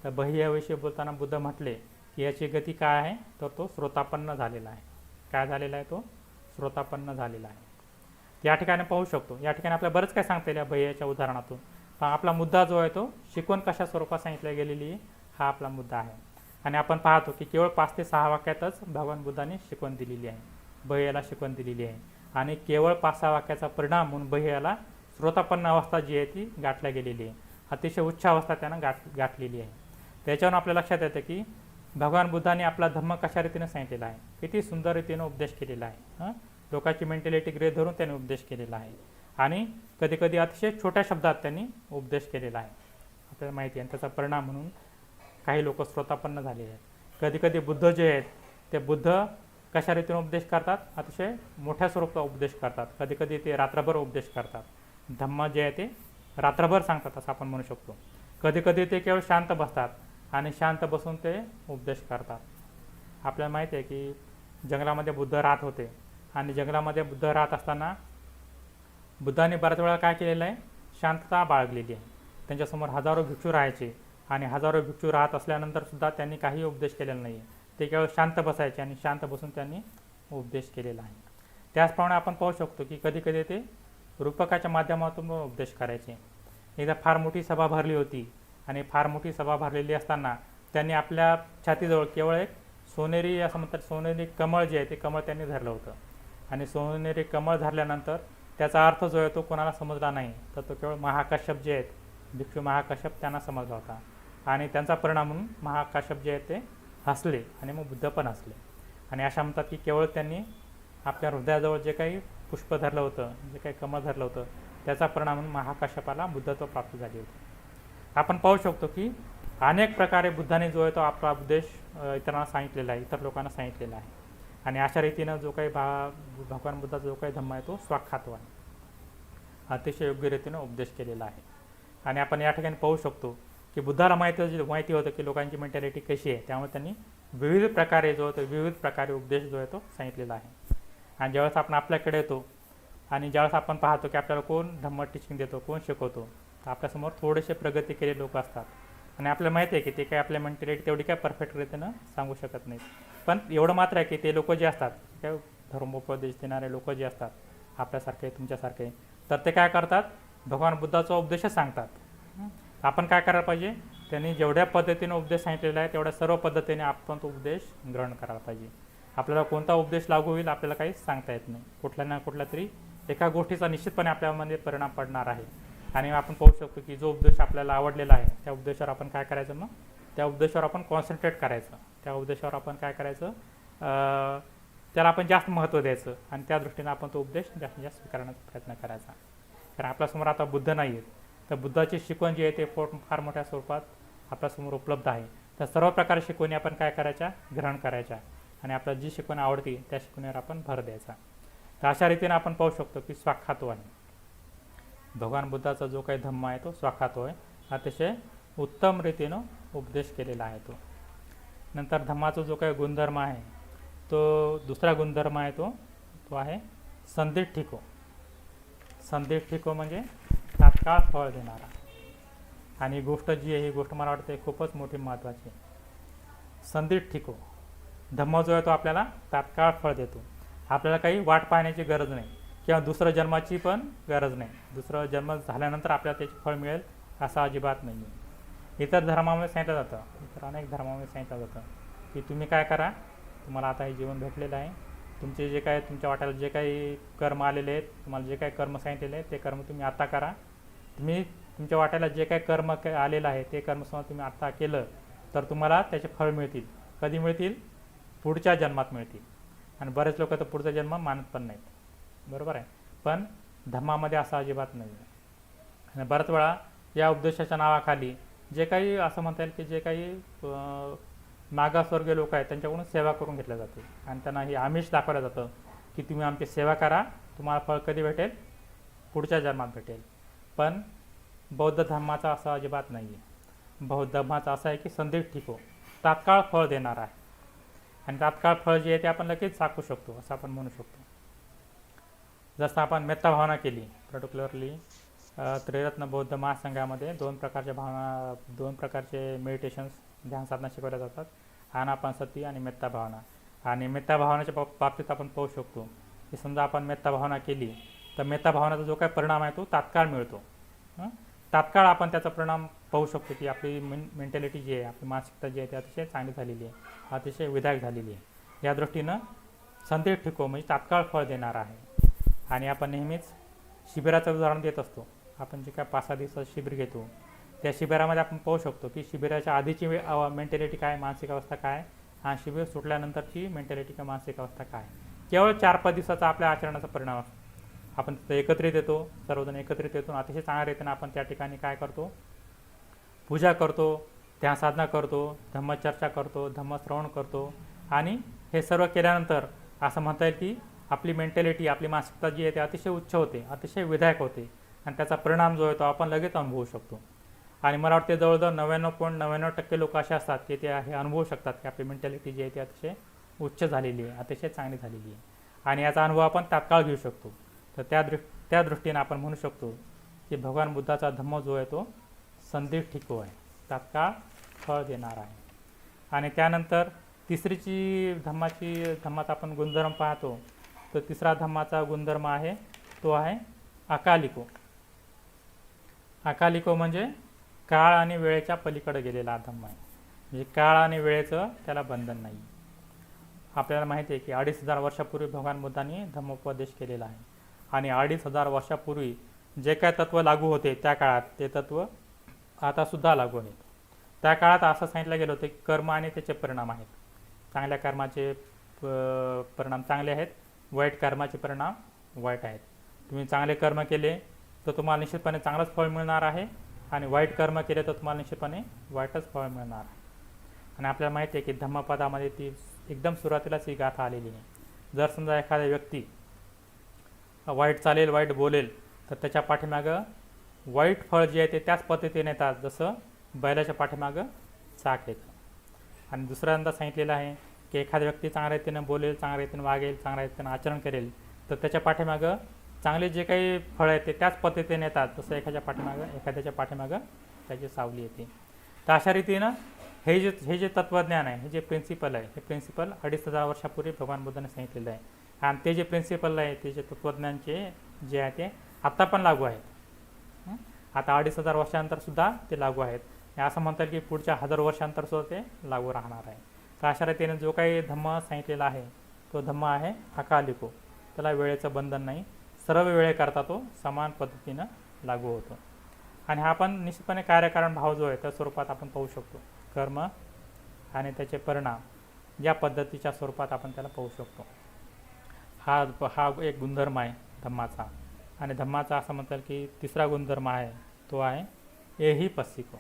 तर बह्याविषयी बोलताना बुद्ध म्हटले की याची गती काय आहे, तर तो श्रोतापन्न झालेला आहे. काय झालेला आहे, तो श्रोतापन्न झालेला आहे. या ठिकाणी पाहू शकतो, या ठिकाणी आपल्याला बरंच काय सांगता येईल या बह्याच्या उदाहरणातून. पण आपला मुद्दा जो आहे तो शिकवण कशा स्वरूपात सांगितल्या गेलेली आहे हा आपला मुद्दा आहे. आणि आपण पाहतो की केवळ 5 ते 6 वाक्यातच भगवान बुद्धाने शिकवण दिलेली आहे, बह्याला शिकवण दिलेली आहे. आणि केवळ 5-6 वाक्याचा परिणाम म्हणून बह्याला श्रोतापन्न अवस्था जी आहे ती गाठल्या गेलेली आहे. अतिशय उच्च अवस्था त्यानं गाठलेली आहे. त्याच्यावरून आपल्या लक्षात येतं की भगवान बुद्धाने आपला धम्म कशा रीतीने सांगितलेला आहे, किती सुंदर रीतीने उपदेश केलेला आहे. लोकांची मेंटॅलिटी गृहीत धरून त्यांनी उपदेश केलेला आहे. आणि कधीकधी अतिशय छोट्या शब्दात त्यांनी उपदेश केलेला आहे, आपल्याला माहिती आहे. त्याचा परिणाम म्हणून काही लोक श्रोतापन्न झालेले आहेत. कधीकधी बुद्ध जे आहेत ते बुद्ध कशा रीतीने उपदेश करतात, अतिशय मोठ्या स्वरूपात उपदेश करतात. कधीकधी ते रात्रभर उपदेश करतात, धम्म जे आहे ते रात्रभर सांगतात असं आपण म्हणू शकतो. कधीकधी ते केवळ शांत बसतात आणि शांत बसून ते उपदेश करतात. आपल्याला माहिती आहे की जंगलामध्ये बुद्ध राहत होते आणि जंगलामध्ये बुद्ध राहत असताना बुद्धाने बऱ्याच वेळा काय केलेलं आहे, शांतता बाळगलेली आहे. त्यांच्यासमोर हजारो भिक्षू राहायचे आणि हजारो भिक्षू राहत असल्यानंतरसुद्धा त्यांनी काही उपदेश केलेला नाही आहे. ते केवळ शांत बसायचे आणि शांत बसून त्यांनी उपदेश केलेला आहे. त्याचप्रमाणे आपण पाहू शकतो की कधीकधी ते रूपकाच्या माध्यमातून उपदेश करायचे. एकदा फार मोठी सभा भरली होती आणि फार मोठी सभा भरलेली असताना त्यांनी आपल्या छातीजवळ केवळ एक सोनेरी असं म्हणतात सोनेरी कमळ जे आहे ते कमळ त्यांनी धरलं होतं. आणि सोनेरी कमळ धरल्यानंतर त्याचा अर्थ जो आहे तो कोणाला समजला नाही, तर तो केवळ महाकाश्यप जे आहेत भिक्षू महाकाश्यप त्यांना समजला होता. आणि त्यांचा परिणाम म्हणून महाकाश्यप जे आहेत ते हसले आणि मग बुद्ध पण हसले. आणि अशा म्हणतात की केवळ त्यांनी आपल्या हृदयाजवळ जे काही पुष्प धरलं होतं, जे काही कमळ धरलं होतं, त्याचा परिणाम म्हणून महाकाश्यपाला बुद्धत्व प्राप्त झाले होते. आपण पाहू शकतो की अनेक प्रकारे बुद्धाने जो आहे तो आपला उपदेश इतरांना सांगितलेला आहे, इतर लोकांना सांगितलेला आहे. आणि अशा रीतीनं जो काही भगवान बुद्धाचा जो काही धम्म आहे तो स्वाख्यातो आहे, अतिशय योग्य रीतीनं उपदेश केलेला आहे. आणि आपण या ठिकाणी पाहू शकतो की बुद्धाला माहिती होतं की लोकांची मेंटॅलिटी कशी आहे, त्यामुळे त्यांनी विविध प्रकारे विविध प्रकारे उपदेश जो आहे तो सांगितलेला आहे. आणि ज्यावेळेस आपण आपल्याकडे येतो आणि ज्यावेळेस आपण पाहतो की आपल्याला कोण धम्म टीचिंग देतो, कोण शिकवतो, तर आपल्यासमोर थोडेसे प्रगती केलेले लोक असतात. आणि आपल्याला माहिती आहे की ते काय आपल्या मेंटॅलिटी तेवढी काय परफेक्ट रीतीनं सांगू शकत नाहीत. पण एवढं मात्र आहे की ते लोक जे असतात, काय धर्मोपदेश देणारे लोक जे असतात, आपल्यासारखे तुमच्यासारखे, तर ते काय करतात, भगवान बुद्धाचा उपदेशच सांगतात. आपण काय करायला पाहिजे, त्यांनी जेवढ्या पद्धतीने उपदेश सांगितलेला आहे तेवढ्या सर्व पद्धतीने आपण तो उपदेश ग्रहण करायला पाहिजे. आपल्याला कोणता उपदेश लागू होईल आपल्याला काहीच सांगता येत नाही. कुठल्या ना कुठल्या तरी एका गोष्टीचा निश्चितपणे आपल्यामध्ये परिणाम पडणार आहे. आणि आपण पाहू शकतो की जो उपदेश आपल्याला आवडलेला आहे त्या उपदेशावर आपण काय करायचं, मग त्या उपदेशावर आपण कॉन्सन्ट्रेट करायचं, त्या उपदेशावर आपण काय करायचं, त्याला आपण जास्त महत्त्व द्यायचं आणि त्या दृष्टीने आपण तो उपदेश जास्तीत जास्त स्वीकारण्याचा प्रयत्न करायचा. कारण आपल्यासमोर आता बुद्ध नाही आहेत, तर बुद्धाची शिकवण जी आहे ते फार मोठ्या स्वरूपात आपल्यासमोर उपलब्ध आहे. तर सर्व प्रकारे शिकवणी आपण काय करायच्या, ग्रहण करायच्या आणि आपल्याला जी शिकवण आवडते त्या शिकवणीवर आपण भर द्यायचा. तर अशा रीतीने आपण पाहू शकतो की स्वाख्यातो आहे, भगवान बुद्धाचा जो काही धम्म आहे तो स्वाख्यातो आहे, अतिशय उत्तम रीतीनं उपदेश केलेला आहे तो. नंतर धम्माचा जो काही गुणधर्म आहे तो दुसरा गुणधर्म आहे तो आहे संदिग्धिको. संदिग्धिको म्हणजे तात्काळ फळ देणारा. आणि गोष्ट जी आहे ही गोष्ट मला वाटते खूपच मोठी महत्त्वाची आहे. संदिग्धिको धम्म जो आहे तो आपल्याला तात्काळ फळ देतो. आपल्याला काही वाट पाहण्याची गरज नाही किंवा दुसरं जन्माची पण गरज नाही. दुसरं जन्म झाल्यानंतर आपल्याला त्याचे फळ मिळेल असं अजिबात नाही आहे. इतर धर्मामध्ये सांगितलं जातं, इतर अनेक धर्मामध्ये सांगितलं जातं की तुम्ही काय करा, तुम्हाला आता हे जीवन भेटलेलं आहे, तुमचे जे काय तुमच्या वाट्याला जे काही कर्म आलेले आहेत, तुम्हाला जे काही कर्म सांगितलेले आहेत ते कर्म तुम्ही आत्ता करा. तुम्ही तुमच्या वाट्याला जे काही कर्म आलेलं आहे ते कर्मसमजा तुम्ही आत्ता केलं तर तुम्हाला त्याचे फळ मिळतील. कधी मिळतील, पुढच्या जन्मात मिळतील. आणि बरेच लोक तर पुढचा जन्म मानत पण नाहीत, बरोबर आहे. पण धम्मामध्ये असं अजिबात नाही आहे. आणि बऱ्याच वेळा या उपदेशाच्या नावाखाली जे काही असं म्हणता येईल की जे काही मागासवर्गीय लोक आहेत त्यांच्याकडून सेवा करून घेतल्या जाते आणि त्यांना ही आमिष दाखवलं जातं की तुम्ही आमची सेवा करा, तुम्हाला फळ कधी भेटेल, पुढच्या जन्मात भेटेल. पण बौद्ध धर्माचा असं अजिबात नाही आहे. बौद्ध धर्माचा असं आहे की संदिग्धिको, तात्काळ फळ देणार आहे. आणि तात्काळ फळ जे आहे ते आपण लगेच चाखू शकतो असं आपण म्हणू शकतो. जसं आपण मेत्ता भावना केली, पर्टिक्युलरली त्रिरत्न बौद्ध महासंघामध्ये दोन प्रकारचे मेडिटेशन्स, ध्यान साधना शिकवल्या जातात, आनापानसती आणि मेत्ता भावना. आणि मेत्ता भावनाच्या बाबतीत आपण पाहू शकतो की समजा आपण मेत्ता भावना केली तर मेत्ता भावनाचा जो काही परिणाम आहे तो तात्काळ मिळतो. तात्काळ आपण त्याचा परिणाम पाहू शकतो की आपली मेंटॅलिटी जी आहे, आपली मानसिकता जी आहे ती अतिशय चांगली झालेली आहे, अतिशय विधायक झालेली आहे. या दृष्टीनं संदिग्धिको म्हणजे तात्काळ फळ देणार आहे. आणि आपण नेहमीच शिबिराचं उदाहरण देत असतो. आपण जे काय 5-6 दिवसाचं शिबिर घेतो त्या शिबिरामध्ये आपण पाहू शकतो की शिबिराच्या आधीची मेंटॅलिटी काय, मानसिक अवस्था काय, आणि शिबिर सुटल्यानंतरची मेंटॅलिटी किंवा मानसिक अवस्था काय. केवळ 4-5 दिवसाचा आपल्या आचरणाचा परिणाम असतो. आपण तिथं एकत्रित येतो, सर्वजण एकत्रित येतो, अतिशय चांगल्या रीतीने आपण त्या ठिकाणी काय करतो, पूजा करतो, ध्यान साधना करतो, धम्मचर्चा करतो, धम्मश्रवण करतो. आणि हे सर्व केल्यानंतर असं म्हणता येईल की आपली मेंटॅलिटी, आपली मानसिकता जी आहे ती अतिशय उच्च होते, अतिशय विधायक होते आणि त्याचा परिणाम जो आहे तो आपण लगेच अनुभवू शकतो. आणि मला वाटते जवळजवळ 99.99% लोक असे असतात की ते हे अनुभवू शकतात की आपली मेंटॅलिटी जी आहे ती अतिशय उच्च झालेली आहे, अतिशय चांगली झालेली आहे. आणि याचा अनुभव आपण तात्काळ घेऊ शकतो. तर त्या दृष्टीने आपण म्हणू शकतो की भगवान बुद्धाचा धम्म जो आहे तो संदिग्धिको आहे, तात्काळ फळ देणार आहे. आणि त्यानंतर धम्माचा आपण गुणधर्म पाहतो, तर तिसरा धम्माचा गुणधर्म आहे तो आहे अकालिको. अकालिको म्हणजे काळ आणि वेळेच्या पलीकडे गेलेला धम्म आहे. म्हणजे काळ आणि वेळेचं त्याला बंधन नाही. आपल्याला माहिती आहे की 2500 वर्षापूर्वी भगवान बुद्धांनी धम्मोपदेश केलेला आहे. आणि 2500 वर्षापूर्वी जे काय तत्त्व लागू होते त्या काळात ते तत्त्व आतासुद्धा लागू आहेत. त्या काळात असं सांगितलं गेलं होतं की कर्म आणि त्याचे परिणाम आहेत. चांगल्या कर्माचे परिणाम चांगले आहेत, वाईट कर्माचे परिणाम वाईट आहेत. तुम्ही चांगले कर्म केले तर तुम्हाला निश्चितपणे चांगलंच फळ मिळणार आहे, आणि वाईट कर्म केले तर तुम्हाला निश्चितपणे वाईटच फळ मिळणार. आणि आपल्याला माहिती आहे की धम्मपदामध्ये ती एकदम सुरुवातीलाच ही गाथा आलेली आहे. जर समजा एखादा व्यक्ती वाईट चालेल, वाईट बोलेल, तर त्याच्या पाठीमागं वाईट फळ जे आहे ते त्याच पद्धतीने येतात जसं बैलाच्या पाठीमागं चाक येतं. आणि दुसऱ्यांदा सांगितलेलं आहे की एखाद्या व्यक्ती चांगल्या रीतीनं बोलेल, चांगल्या रीतीनं वागेल, चांगल्या रीतीनं आचरण करेल, तर त्याच्या पाठीमागं चांगले जे काही फळ आहे ते त्याच पद्धतीने येतात जसं एखाद्याच्या पाठीमागं त्याची सावली येते. तर अशा रीतीनं हे जे तत्त्वज्ञान आहे, हे जे प्रिन्सिपल आहे, हे प्रिन्सिपल 2500 वर्षापूर्वी भगवान बुद्धाने सांगितलेलं आहे. आणि ते जे प्रिन्सिपल आहे, ते जे तत्त्वज्ञानचे जे आहे ते आत्ता पण लागू आहेत. आता 2500 वर्षानंतरसुद्धा ते लागू आहेत. असं म्हणतात की पुढच्या 1000 वर्षानंतरसुद्धा ते लागू राहणार आहे. तर अशा रीतीने जो काही धम्म सांगितलेला आहे तो धम्म आहे अकालिको. त्याला वेळेचं बंधन नाही, सर्व वेळेकरता तो समान पद्धतीनं लागू होतो. आणि हा पण निश्चितपणे कार्यकारण भाव जो आहे त्या स्वरूपात आपण पाहू शकतो. कर्म आणि त्याचे परिणाम या पद्धतीच्या स्वरूपात आपण त्याला पाहू शकतो. हा एक गुणधर्म आहे धम्माचा. आणि धम्माचा असं म्हणतात की तिसरा गुणधर्म आहे तो आहे एही पस्सिको.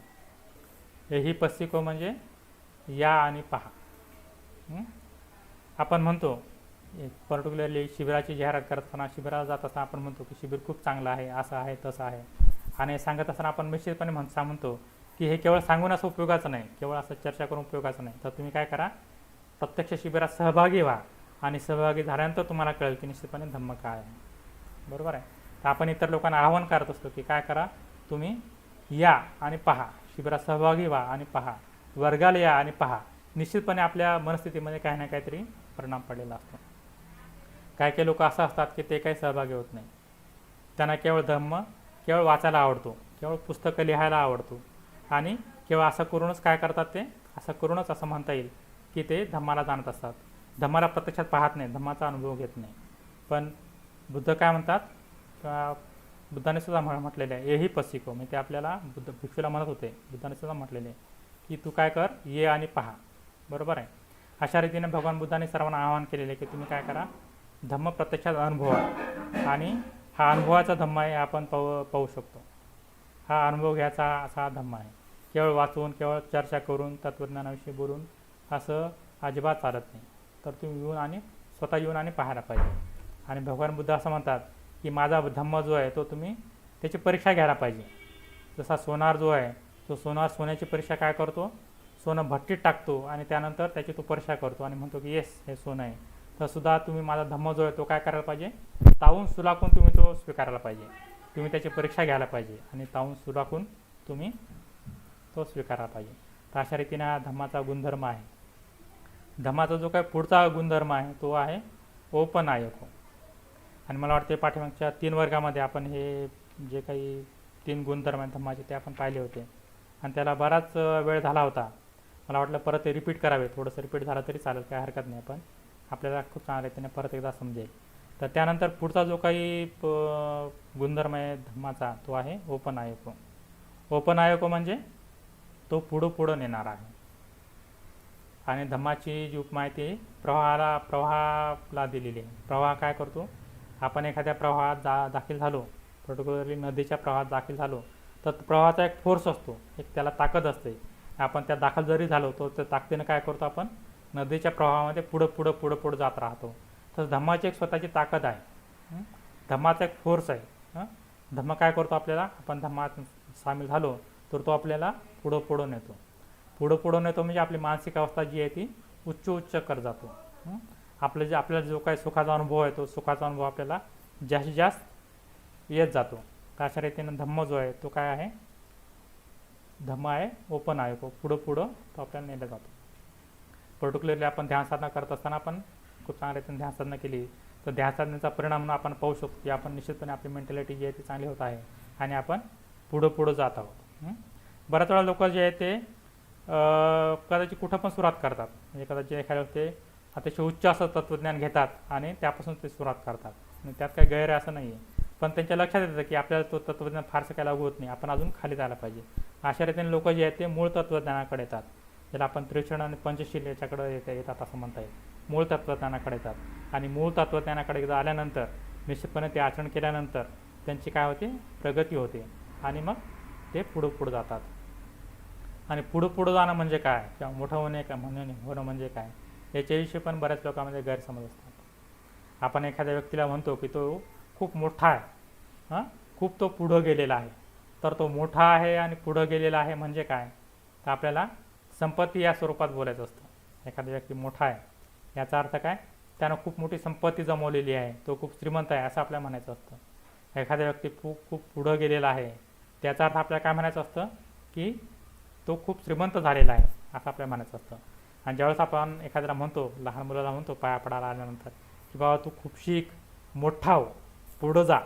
एही पस्सिको म्हणजे या आणि पहा. आपण म्हणतो पर्टिक्युलरली शिबिराची जाहिरात करताना, शिबिराला जात असताना आपण म्हणतो की शिबिर खूप चांगलं आहे, असं आहे, तसं आहे. आणि सांगत असताना आपण निश्चितपणे म्हणतो की हे केवळ सांगून असं उपयोगाचं नाही, केवळ असं चर्चा करून उपयोगाचं नाही. तर तुम्ही काय करा, प्रत्यक्ष शिबिरात सहभागी व्हा आणि सहभागी झाल्यानंतर तुम्हाला कळेल की निश्चितपणे धम्म काय आहे. बरोबर आहे. तर आपण इतर लोकांना आवाहन करत असतो की काय करा, तुम्ही या आणि पहा, शिबिरात सहभागी व्हा आणि पहा, वर्गाला या आणि पहा. निश्चितपणे आपल्या मनस्थितीमध्ये काही ना काहीतरी परिणाम पडलेला असतो. काही लोक असं असतात की ते काही सहभागी होत नाही. त्यांना केवळ धम्म केवळ वाचायला आवडतो, केवळ पुस्तकं लिहायला आवडतो आणि केवळ असं करूनच काय करतात, ते असं करूनच असं म्हणता येईल की ते धम्माला जाणत असतात. धम्माला प्रत्यक्षात पाहत नाही, धम्माचा अनुभव घेत नाही. पण बुद्ध काय म्हणतात, बुद्धाने सुद्धा म्हटलेले आहे एही पस्सिको. म्हणजे ते आपल्याला भिक्षूला म्हणत होते, बुद्धाने सुद्धा म्हटलेले आहे की तू काय कर, ये आणि पहा. बरोबर आहे. अशा रीतीने भगवान बुद्धाने सर्वांना आवाहन केलेले आहे की तुम्ही काय करा, धम्म प्रत्यक्षात अनुभवा. आणि हा अनुभवाचा धम्म आहे, आपण पाहू शकतो. हा अनुभव घ्यायचा असा धम्म आहे. केवळ वाचून, केवळ चर्चा करून, तत्त्वज्ञानाविषयी बोलून असं अजिबात चालत नाही. तर तुम्ही स्वतः येऊन आणि पाहायला पाहिजे. आणि भगवान बुद्ध असं म्हणतात की माझा धम्म जो आहे तो तुम्ही त्याची परीक्षा घ्यायला पाहिजे. जसा सोनार जो आहे तो सोन्याची परीक्षा काय करतो, सोनं भट्टीत टाकतो आणि त्यानंतर त्याची तो परीक्षा करतो आणि म्हणतो की येस हे सोनं आहे. तर सुद्धा तुम्ही माझा धम्म जो आहे तो काय करायला पाहिजे, तावून सुलाखून तुम्ही तो स्वीकारायला पाहिजे. तुम्ही त्याची परीक्षा घ्यायला पाहिजे आणि तावून सुलाखून तुम्ही तो स्वीकारायला पाहिजे. तर अशा रीतीने हा धम्माचा गुणधर्म आहे. धम्माचा जो काही पुढचा गुणधर्म आहे तो आहे औपनायको. आणि मला वाटते पाठीमागच्या 3 वर्गामध्ये आपण हे जे काही 3 गुणधर्म आहेत धम्माचे ते आपण पाहिले होते. आणि त्याला बराच वेळ झाला होता. मला वाटलं परत ते रिपीट करावे, थोडंसं रिपीट झालं तरी चालेल, काही हरकत नाही. पण आपल्याला खूप चांगल्या रीतीने परत एकदा समजेल. तर त्यानंतर पुढचा जो काही गुणधर्म आहे धम्माचा तो आहे औपनायको. औपनायको म्हणजे तो पुढं नेणार आहे. आणि धम्माची जी उपमा आहे ती प्रवाहाला दिलेली आहे. प्रवाह काय करतो, आपण एखाद्या प्रवाहात दाखल झालो, पर्टिक्युलरली नदीच्या प्रवाहात दाखल झालो, तर प्रवाहाचा एक फोर्स असतो, एक त्याला ताकद असते. आपण त्या दाखल जरी झालो तर त्या ताकदीनं काय करतो, आपण नदीच्या प्रवाहामध्ये पुढं जात राहतो. तर धम्माची एक स्वतःची ताकद आहे, धम्माचा एक फोर्स आहे. धम्म काय करतो, आपल्याला आपण धम्मात सामील झालो तर तो आपल्याला पुढं नेतो. पुढं नेतो म्हणजे आपली मानसिक अवस्था जी आहे ती उच्च कर जातो. आपल्याला जो काही सुखाचा अनुभव आहे तो सुखाचा अनुभव आपल्याला जास्तीत जास्त येत जातो. तर अशा रीतीनं धम्म जो आहे तो काय आहे, धम्म आहे औपनायको. पुढं तो आपल्याला नेला जातो. पर्टिक्युलरली आपण ध्यानसाधना करत असताना आपण खूप चांगल्या रीतीने ध्यानसाधना केली तर ध्यानसाधनेचा परिणाम म्हणून आपण पाहू शकतो की आपण निश्चितपणे आपली मेंटॅलिटी जी आहे ती चांगली होत आहे आणि आपण पुढं जात आहोत. बऱ्याच वेळा लोक जे आहे ते कदाचित कुठं पण सुरुवात करतात. म्हणजे कदाचित एखाद्या ते अतिशय उच्च असं तत्त्वज्ञान घेतात आणि त्यापासून ते सुरुवात करतात. आणि त्यात काही गैर आहे असं नाही आहे. पण त्यांच्या लक्षात येतं की आपल्याला तो तत्त्वज्ञान फारसं काय लागू होत नाही, आपण अजून खाली जायला पाहिजे. अशा रीतीने लोक जे आहेत ते मूळ तत्त्वज्ञानाकडे येतात. ज्याला आपण त्रिक्षण आणि पंचशील याच्याकडे येतात असं म्हणता येईल. मूळ तत्त्वज्ञानाकडे येतात आणि मूळ तत्त्वज्ञानाकडे एकदा आल्यानंतर निश्चितपणे ते आचरण केल्यानंतर त्यांची काय होते, प्रगती होते आणि मग ते पुढं पुढं जातात. आणि पुढं पुढं जाणं म्हणजे काय, किंवा मोठं होणे का होणं म्हणजे काय, याच्याविषयी पण बऱ्याच लोकांमध्ये गैरसमज असतात. आपण एखाद्या व्यक्तीला म्हणतो की तो खूप मोठा आहे, हां, खूप तो पुढं गेलेला आहे. तर तो मोठा आहे आणि पुढं गेलेला आहे म्हणजे काय, तर आपल्याला संपत्ती या स्वरूपात बोलायचं असतं. एखादा व्यक्ती मोठा आहे याचा अर्थ काय, त्यानं खूप मोठी संपत्ती जमवलेली आहे, तो खूप श्रीमंत आहे असं आपल्याला म्हणायचं असतं. एखादा व्यक्ती खूप पुढं गेलेला आहे त्याचा अर्थ आपल्याला काय म्हणायचं असतं, की तो खूप श्रीमंत झालेला आहे असं आपल्याला म्हणायचं असतं. आणि ज्यावेळेस आपण एखाद्याला म्हणतो, लहान मुलाला म्हणतो पाया पडायला आल्यानंतर, की बाबा तू खूप शिक, मोठा हो, पुढं जा,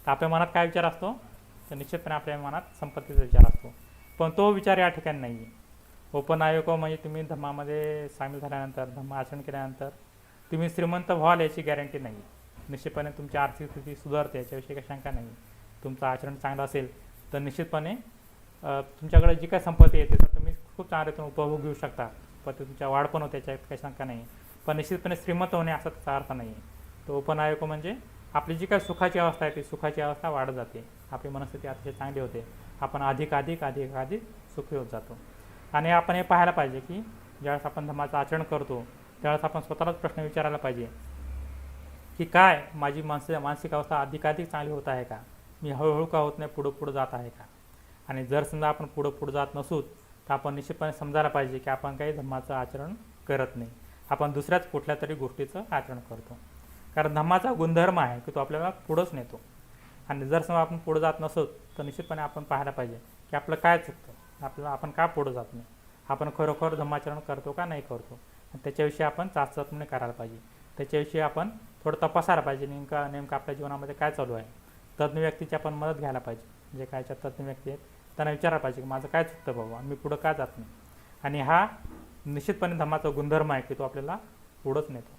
तर आपल्या मनात काय विचार असतो, तर निश्चितपणे आपल्या मनात संपत्तीचा विचार असतो. पण तो विचार या ठिकाणी नाही आहे. ओपन आयोको म्हणजे तुम्ही धम्मामध्ये सामील झाल्यानंतर, धम्म आचरण केल्यानंतर तुम्ही श्रीमंत व्हाल याची गॅरंटी नाही. निश्चितपणे तुमची आर्थिक स्थिती सुधारते याच्याविषयी काही शंका नाही. तुमचं आचरण चांगलं असेल तर निश्चितपणे तुमच्याकडे जी काही संपत्ती येते तर तुम्ही खूप चांगल्या रीतीने उपभोग घेऊ शकता, पण तुमच्या वाढ पण होते याच्यात काही शंका नाही. पण निश्चितपणे श्रीमंत होणे असा त्याचा अर्थ नाही आहे. तो ओपन आयोको म्हणजे आपली जी काही सुखाची अवस्था आहे ती सुखाची अवस्था वाढत जाते, आपली मनस्थिती अतिशय चांगली होते, आपण अधिक सुखी होत जातो. आणि आपण हे पाहायला पाहिजे की ज्यावेळेस आपण धम्माचं आचरण करतो त्यावेळेस आपण स्वतःलाच प्रश्न विचारायला पाहिजे की काय माझी मानसिक अवस्था अधिकाधिक चांगली होत आहे का, मी हळूहळू का होत नाही, पुढं जात आहे का. आणि जर समजा आपण पुढं जात नसू तर आपण निश्चितपणे समजायला पाहिजे की आपण काही धम्माचं आचरण करत नाही, आपण दुसऱ्याच कुठल्या तरी गोष्टीचं आचरण करतो. कारण धम्माचा गुणधर्म आहे की तो आपल्याला पुढंच नेतो. आणि जर समजा आपण पुढं जात नसू तर निश्चितपणे आपण पाहायला पाहिजे की आपलं काय चुकतं, आपण का पुढं जात नाही, आपण खरोखर धम्माचरण करतो का नाही करतो. त्याच्याविषयी आपण चाचपणी करायला पाहिजे, त्याच्याविषयी आपण थोडं तपासायला पाहिजे नेमकं आपल्या जीवनामध्ये काय चालू आहे. तज्ज्ञ व्यक्तीची आपण मदत घ्यायला पाहिजे, जे कायच्या तज्ज्ञ व्यक्ती आहेत त्यांना विचारायला पाहिजे की माझं काय चुकतं बाबा, मी पुढं का जात नाही. आणि हा निश्चितपणे धम्माचा गुणधर्म आहे की तो आपल्याला पुढंच नेतो.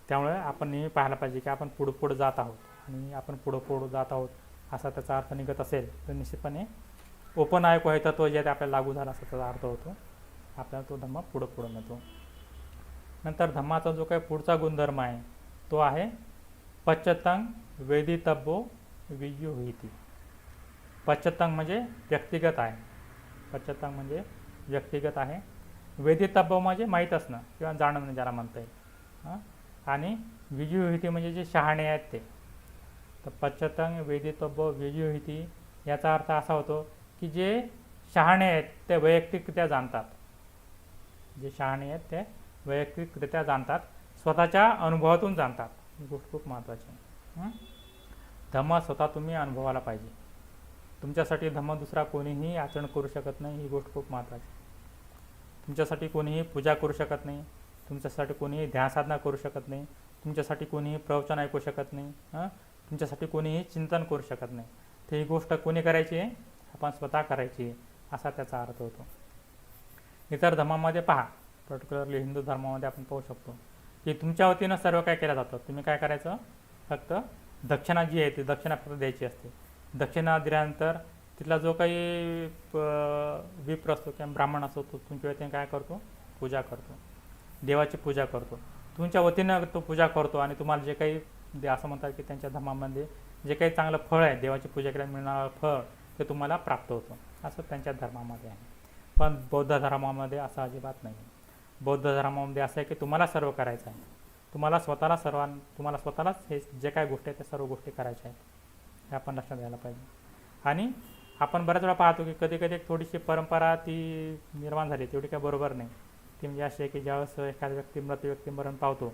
त्यामुळे आपण नेहमी पाहायला पाहिजे की आपण पुढं जात आहोत, आणि आपण पुढं जात आहोत असा त्याचा अर्थ निघत असेल तर निश्चितपणे ओपन आयोको हे तत्व जे आपल्याला लागू झालं असा त्याचा अर्थ होतो, आपल्याला तो धम्म पुढं नेतो. नंतर धम्माचा जो काही पुढचा गुणधर्म आहे तो आहे पश्चतंग वेदितव्यो वियुहिती. पश्चतंग म्हणजे व्यक्तिगत आहे, पश्चतंग म्हणजे व्यक्तिगत आहे. वेदितव्य म्हणजे माहीत असणं किंवा जाणणं ज्याला म्हणता येईल. आणि विजुहिती म्हणजे जे शहाणे आहेत ते. तर पश्चतंग वेदितव्य विजुहिती याचा अर्थ असा होतो की जे शहाणे आहेत ते वैयक्तिकरित्या जाणतात, जे शहाणे आहेत ते वैयक्तिकरित्या जाणतात, स्वतःच्या अनुभवातून जाणतात. ही गोष्ट खूप महत्त्वाची आहे. धम्म स्वतः तुम्ही अनुभवायला पाहिजे. तुमच्यासाठी धम्म दुसरा कोणीही आचरण करू शकत नाही, ही गोष्ट खूप महत्त्वाची. तुमच्यासाठी कोणीही पूजा करू शकत नाही, तुमच्यासाठी कोणीही ध्यानसाधना करू शकत नाही, तुमच्यासाठी कोणीही प्रवचन ऐकू शकत नाही, तुमच्यासाठी कोणीही चिंतन करू शकत नाही. तर ही गोष्ट कोणी करायची आहे, आपण स्वतः करायची आहे असा त्याचा अर्थ होतो. इतर धर्मामध्ये पहा, पर्टिक्युलरली हिंदू धर्मामध्ये आपण पाहू शकतो की तुमच्या वतीनं सर्व काय केलं जातं. तुम्ही काय करायचं, फक्त दक्षिणा जी आहे ती दक्षिणा फक्त द्यायची असते. दक्षिणा दिल्यानंतर तिथला जो काही विप्र असतो किंवा ब्राह्मण असतो तो तुमच्या वतीने काय करतो, पूजा करतो, देवाची पूजा करतो, तुमच्या वतीनं तो पूजा करतो. आणि तुम्हाला जे काही असं म्हणतात की त्यांच्या धर्मामध्ये जे काही चांगलं फळ आहे, देवाची पूजा केल्याने मिळणारं फळ ते तुम्हाला प्राप्त होतं, असं त्यांच्या धर्मामध्ये आहे. पण बौद्ध धर्मामध्ये असं अजिबात नाही. बौद्ध धर्मामध्ये असं आहे की तुम्हाला सर्व करायचं आहे, तुम्हाला स्वतःलाच हे जे काही गोष्टी आहेत त्या सर्व गोष्टी करायच्या आहेत, हे आपण लक्षात घ्यायला पाहिजे. आणि आपण बऱ्याच वेळा पाहतो की कधी कधी एक थोडीशी परंपरा ती निर्माण झाली, तेवढी काय बरोबर नाही. ती म्हणजे अशी आहे की ज्यावेळेस एखादा मृत व्यक्ती मरण पावतो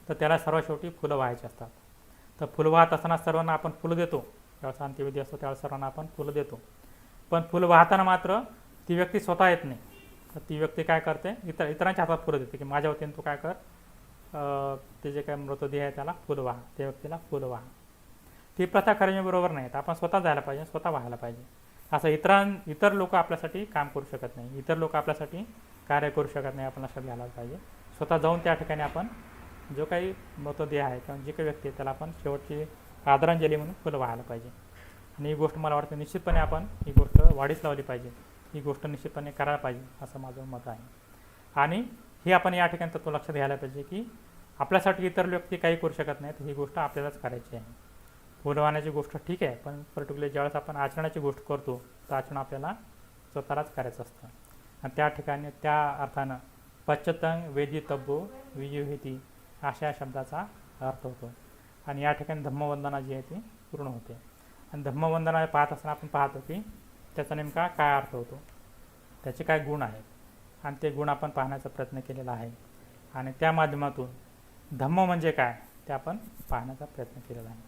तर त्याला सर्व शेवटी फुलं वाहायची असतात. तर फुलं वाहत असताना सर्वांना आपण फुलं देतो, ज्यावेळेस अंत्यविधी असतो त्यावेळेस सर्वांना आपण फुलं देतो. पण फुलं वाहताना मात्र ती व्यक्ती स्वतः येत नाही, तर ती व्यक्ती काय करते, इतरांच्या हातात फुलं देते की माझ्या वतीने तू काय कर, ते जे काय मृतदेह आहे त्याला फुलं वाहा, त्या व्यक्तीला फुलं वाहा. ती प्रथा करणे बरोबर नाही. तर आपण स्वतः जायला पाहिजे, स्वतः व्हायला पाहिजे. असं इतर लोक आपल्यासाठी काम करू शकत नाही, इतर लोक आपल्यासाठी कार्य करू शकत नाही, आपण लक्षात घ्यायला पाहिजे. स्वतः जाऊन त्या ठिकाणी आपण जो काही मृतदेह आहे किंवा जे काही व्यक्ती आहे त्याला आपण शेवटची आदरांजली म्हणून फुलं वाहायला पाहिजे. आणि ही गोष्ट मला वाटतं निश्चितपणे आपण ही गोष्ट वाढीस लावली पाहिजे, ही गोष्ट निश्चितपणे करायला पाहिजे असं माझं मत आहे. आणि हे आपण या ठिकाणी तत्व लक्षात घ्यायला पाहिजे की आपल्यासाठी इतर व्यक्ती काही करू शकत नाहीत, ही गोष्ट आपल्यालाच करायची आहे. बोलवाण्याची गोष्ट ठीक आहे, पण पर्टिक्युलर ज्यावेळेस आपण आचरणाची गोष्ट करतो तर आचरण आपल्याला स्वतःलाच करायचं असतं. आणि त्या ठिकाणी त्या अर्थानं पश्चतंग वेदितव्यो विजुहेती अशा शब्दाचा अर्थ होतो. आणि या ठिकाणी धम्मवंदना जी आहे ती पूर्ण होते. आणि धम्मवंदना पाहत असताना आपण पाहतो की त्याचा नेमका काय अर्थ होतो, त्याचे काय गुण आहेत, आणि ते गुण आपण पाहण्याचा प्रयत्न केलेला आहे. आणि त्या माध्यमातून धम्म म्हणजे काय ते आपण पाहण्याचा प्रयत्न केलेला आहे.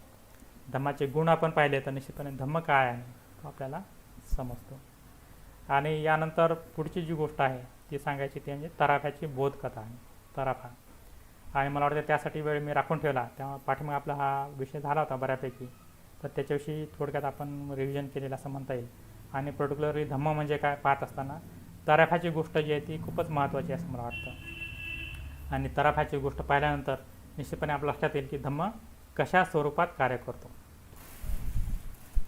धम्माचे गुण आपण पाहिले तर निश्चितपणे धम्म काय आहे तो आपल्याला समजतो. आणि यानंतर पुढची जी गोष्ट आहे ती सांगायची ती म्हणजे तराफ्याची बोधकथा आहे. तराफा, आणि मला वाटतं त्यासाठी वेळ मी राखून ठेवला, तेव्हा पाठीमागे आपला हा विषय झाला होता बऱ्यापैकी, तर त्याच्याविषयी थोडक्यात आपण रिव्हिजन केलेलं असं म्हणता येईल. आणि पर्टिक्युलरली धम्म म्हणजे काय पाहत असताना तराफ्याची गोष्ट जी आहे ती खूपच महत्त्वाची आहे असं मला वाटतं. आणि तराफ्याची गोष्ट पाहिल्यानंतर निश्चितपणे आपल्या लक्षात येईल की धम्म कशा स्वरूपात कार्य करतो.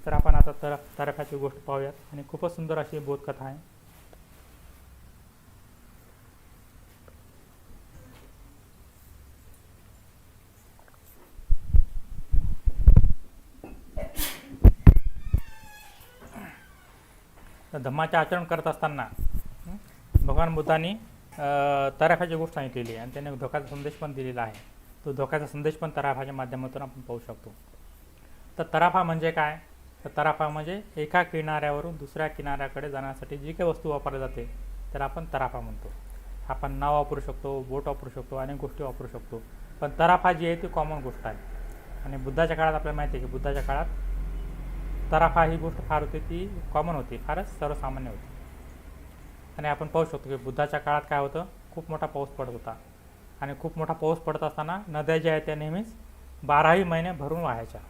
तर आपण आता तराफ्याची गोष्ट पाहूयात, आणि खूपच सुंदर अशी बोधकथा आहे. तर धम्माचे आचरण करत असताना भगवान बुद्धांनी तराफ्याची गोष्ट सांगितलेली आहे, आणि त्याने धोक्याचा संदेश पण दिलेला आहे. तो धोक्याचा संदेश पण तराफ्याच्या माध्यमातून आपण पाहू शकतो. तर तराफा म्हणजे काय, तर तराफा म्हणजे एका किनाऱ्यावरून दुसऱ्या किनाऱ्याकडे जाण्यासाठी जी काही वस्तू वापरली जाते त्याला आपण तराफा म्हणतो. आपण नाव वापरू शकतो, बोट वापरू शकतो, अनेक गोष्टी वापरू शकतो, पण तराफा जी आहे ती कॉमन गोष्ट आहे. आणि बुद्धाच्या काळात आपल्याला माहिती आहे की बुद्धाच्या काळात तराफा ही गोष्ट फार होती, ती कॉमन होती, फारच सर्वसामान्य होती. आणि आपण पाहू शकतो की बुद्धाच्या काळात काय होतं, खूप मोठा पाऊस पडत होता. आणि खूप मोठा पाऊस पडत असताना नद्या ज्या आहेत त्या नेहमीच 12ही महिने भरून वाहायच्या.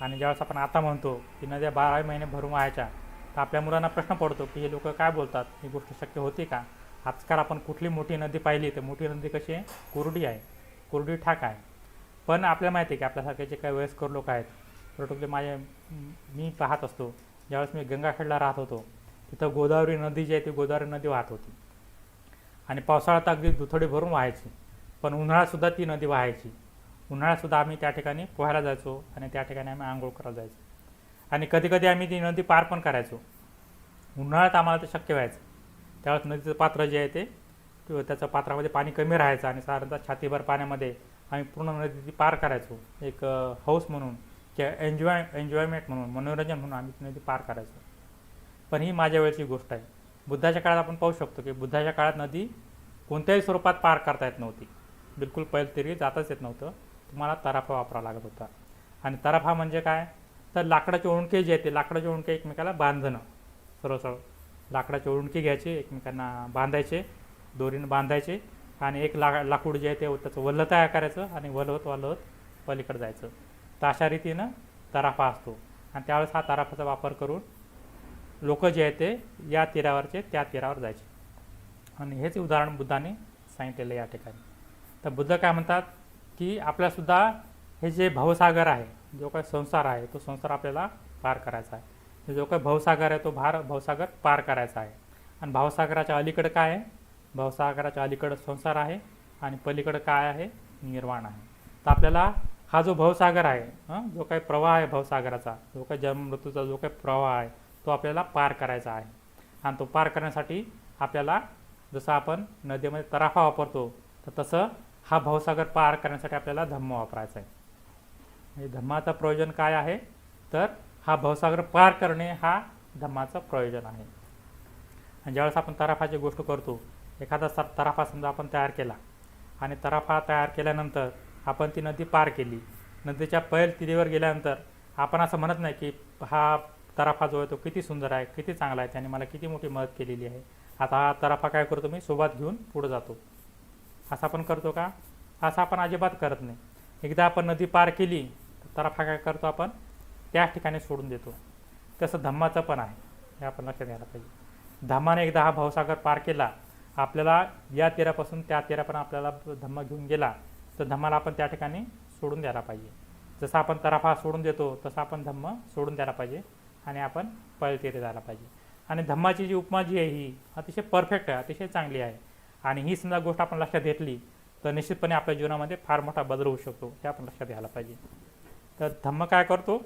आणि ज्यावेळेस आपण आता म्हणतो की नद्या 12ही महिने भरून वाहायच्या, तर आपल्या मुलांना प्रश्न पडतो की हे लोक काय बोलतात, ही गोष्ट शक्य होती का. आजकाल आपण कुठली मोठी नदी पाहिली तर मोठी नदी कशी आहे, कोरडी आहे, कोरडी ठाक आहे. पण आपल्याला माहिती आहे की आपल्यासारखे जे काही वयस्कर लोक आहेत, पर्टिक्युलर मी पाहत असतो ज्यावेळेस मी गंगाखेडला राहत होतो, तिथं गोदावरी नदी जी आहे ती गोदावरी नदी वाहत होती. आणि पावसाळ्यात अगदी दुथडी भरून वाहायची, पण उन्हाळ्यातसुद्धा ती नदी वाहायची. उन्हाळ्यातसुद्धा आम्ही त्या ठिकाणी पोहायला जायचो, आणि त्या ठिकाणी आम्ही आंघोळ करायला जायचो. आणि कधीकधी आम्ही ती नदी पार पण करायचो. उन्हाळ्यात आम्हाला ते शक्य व्हायचं. त्यावेळेस नदीचं पात्र जे आहे ते त्याच्या पात्रामध्ये पाणी कमी राहायचं, आणि साधारणतः छातीभर पाण्यामध्ये आम्ही पूर्ण नदी ती पार करायचो. एक हौस म्हणून किंवा एन्जॉयमेंट म्हणून, मनोरंजन म्हणून आम्ही ती नदी पार करायचो. पण ही माझ्या वेळची गोष्ट आहे. बुद्धाच्या काळात आपण पाहू शकतो की बुद्धाच्या काळात नदी कोणत्याही स्वरूपात पार करता येत नव्हती, बिलकुल पहिलं तरी जाताच येत नव्हतं, तुम्हाला तराफा वापरावा लागत होता. आणि तराफा म्हणजे काय, तर लाकडाचे ओंडके जे आहेत ते लाकडाचे ओंडके एकमेकाला बांधणं, सरळ लाकडाचे ओंडके घ्यायचे, एकमेकांना बांधायचे, दोरीनं बांधायचे, आणि एक लाकूड जे आहे ते त्याचं वल्ह तयार करायचं, आणि वलवत पलीकडे जायचं. तर अशा रीतीनं तराफा असतो. आणि त्यावेळेस हा तराफाचा वापर करून लोक जे आहेत ते या तीरावरचे त्या तीरावर जायचे. आणि हेच उदाहरण बुद्धाने सांगितलेलं या ठिकाणी. तर बुद्ध काय म्हणतात की आपल्यासुद्धा हे जे भवसागर आहे, जो काही संसार आहे, तो संसार आपल्याला पार करायचा आहे. जो काही भवसागर आहे तो भवसागर पार करायचा आहे. आणि भवसागराच्या अलीकडे काय आहे, भवसागराच्या अलीकडं संसार आहे, आणि पलीकडं काय आहे, निर्वाण आहे. तर आपल्याला हा जो भवसागर आहे, जो काही प्रवाह आहे भवसागराचा, जो काही जन्म मृत्यूचा जो काही प्रवाह आहे तो आपल्याला पार करायचा आहे. आणि तो पार करण्यासाठी आपल्याला जसं आपण नदीमध्ये तराफा वापरतो, तर तसं हा भवसागर पार करण्यासाठी आपल्याला धम्म वापरायचा आहे. म्हणजे धम्माचं प्रयोजन काय आहे, तर हा भवसागर पार करणे हा धम्माचं प्रयोजन आहे. आणि ज्यावेळेस आपण तराफाची गोष्ट करतो, एखादा तराफा समजा आपण तयार केला, आणि तराफा तयार केल्यानंतर आपण ती नदी पार केली. नदीच्या पैल तिरीवर गेल्यानंतर आपण असं म्हणत नाही की हा तराफा जो आहे तो किती सुंदर आहे, किती चांगला आहे, त्याने मला किती मोठी मदत केलेली आहे, आता हा तराफा काय करतो मी सोबत घेऊन पुढे जातो, असं आपण करतो का, असं आपण अजिबात करत नाही. एकदा आपण नदी पार केली तर तराफा काय करतो, आपण त्याच ठिकाणी सोडून देतो. तसं धम्माचं पण आहे, हे आपण लक्षात घ्यायला पाहिजे. धम्माने एकदा हा भवसागर पार केला, आपल्याला या तीरापासून त्या तीरापर्यंत आपल्याला धम्म घेऊन गेला, तर धम्माला आपण त्या ठिकाणी सोडून द्यायला पाहिजे. जसं आपण तराफा सोडून देतो तसं आपण धम्म सोडून द्यायला पाहिजे, आणि आपण पळतीरे जायला पाहिजे. आणि धम्माची जी उपमा जी आहे ही अतिशय परफेक्ट आहे, अतिशय चांगली आहे. आणि ही समजा गोष्ट आपण लक्षात घेतली तर निश्चितपणे आपल्या जीवनामध्ये फार मोठा बदल होऊ शकतो, हे आपण लक्षात घ्यायला पाहिजे. तर धम्म काय करतो,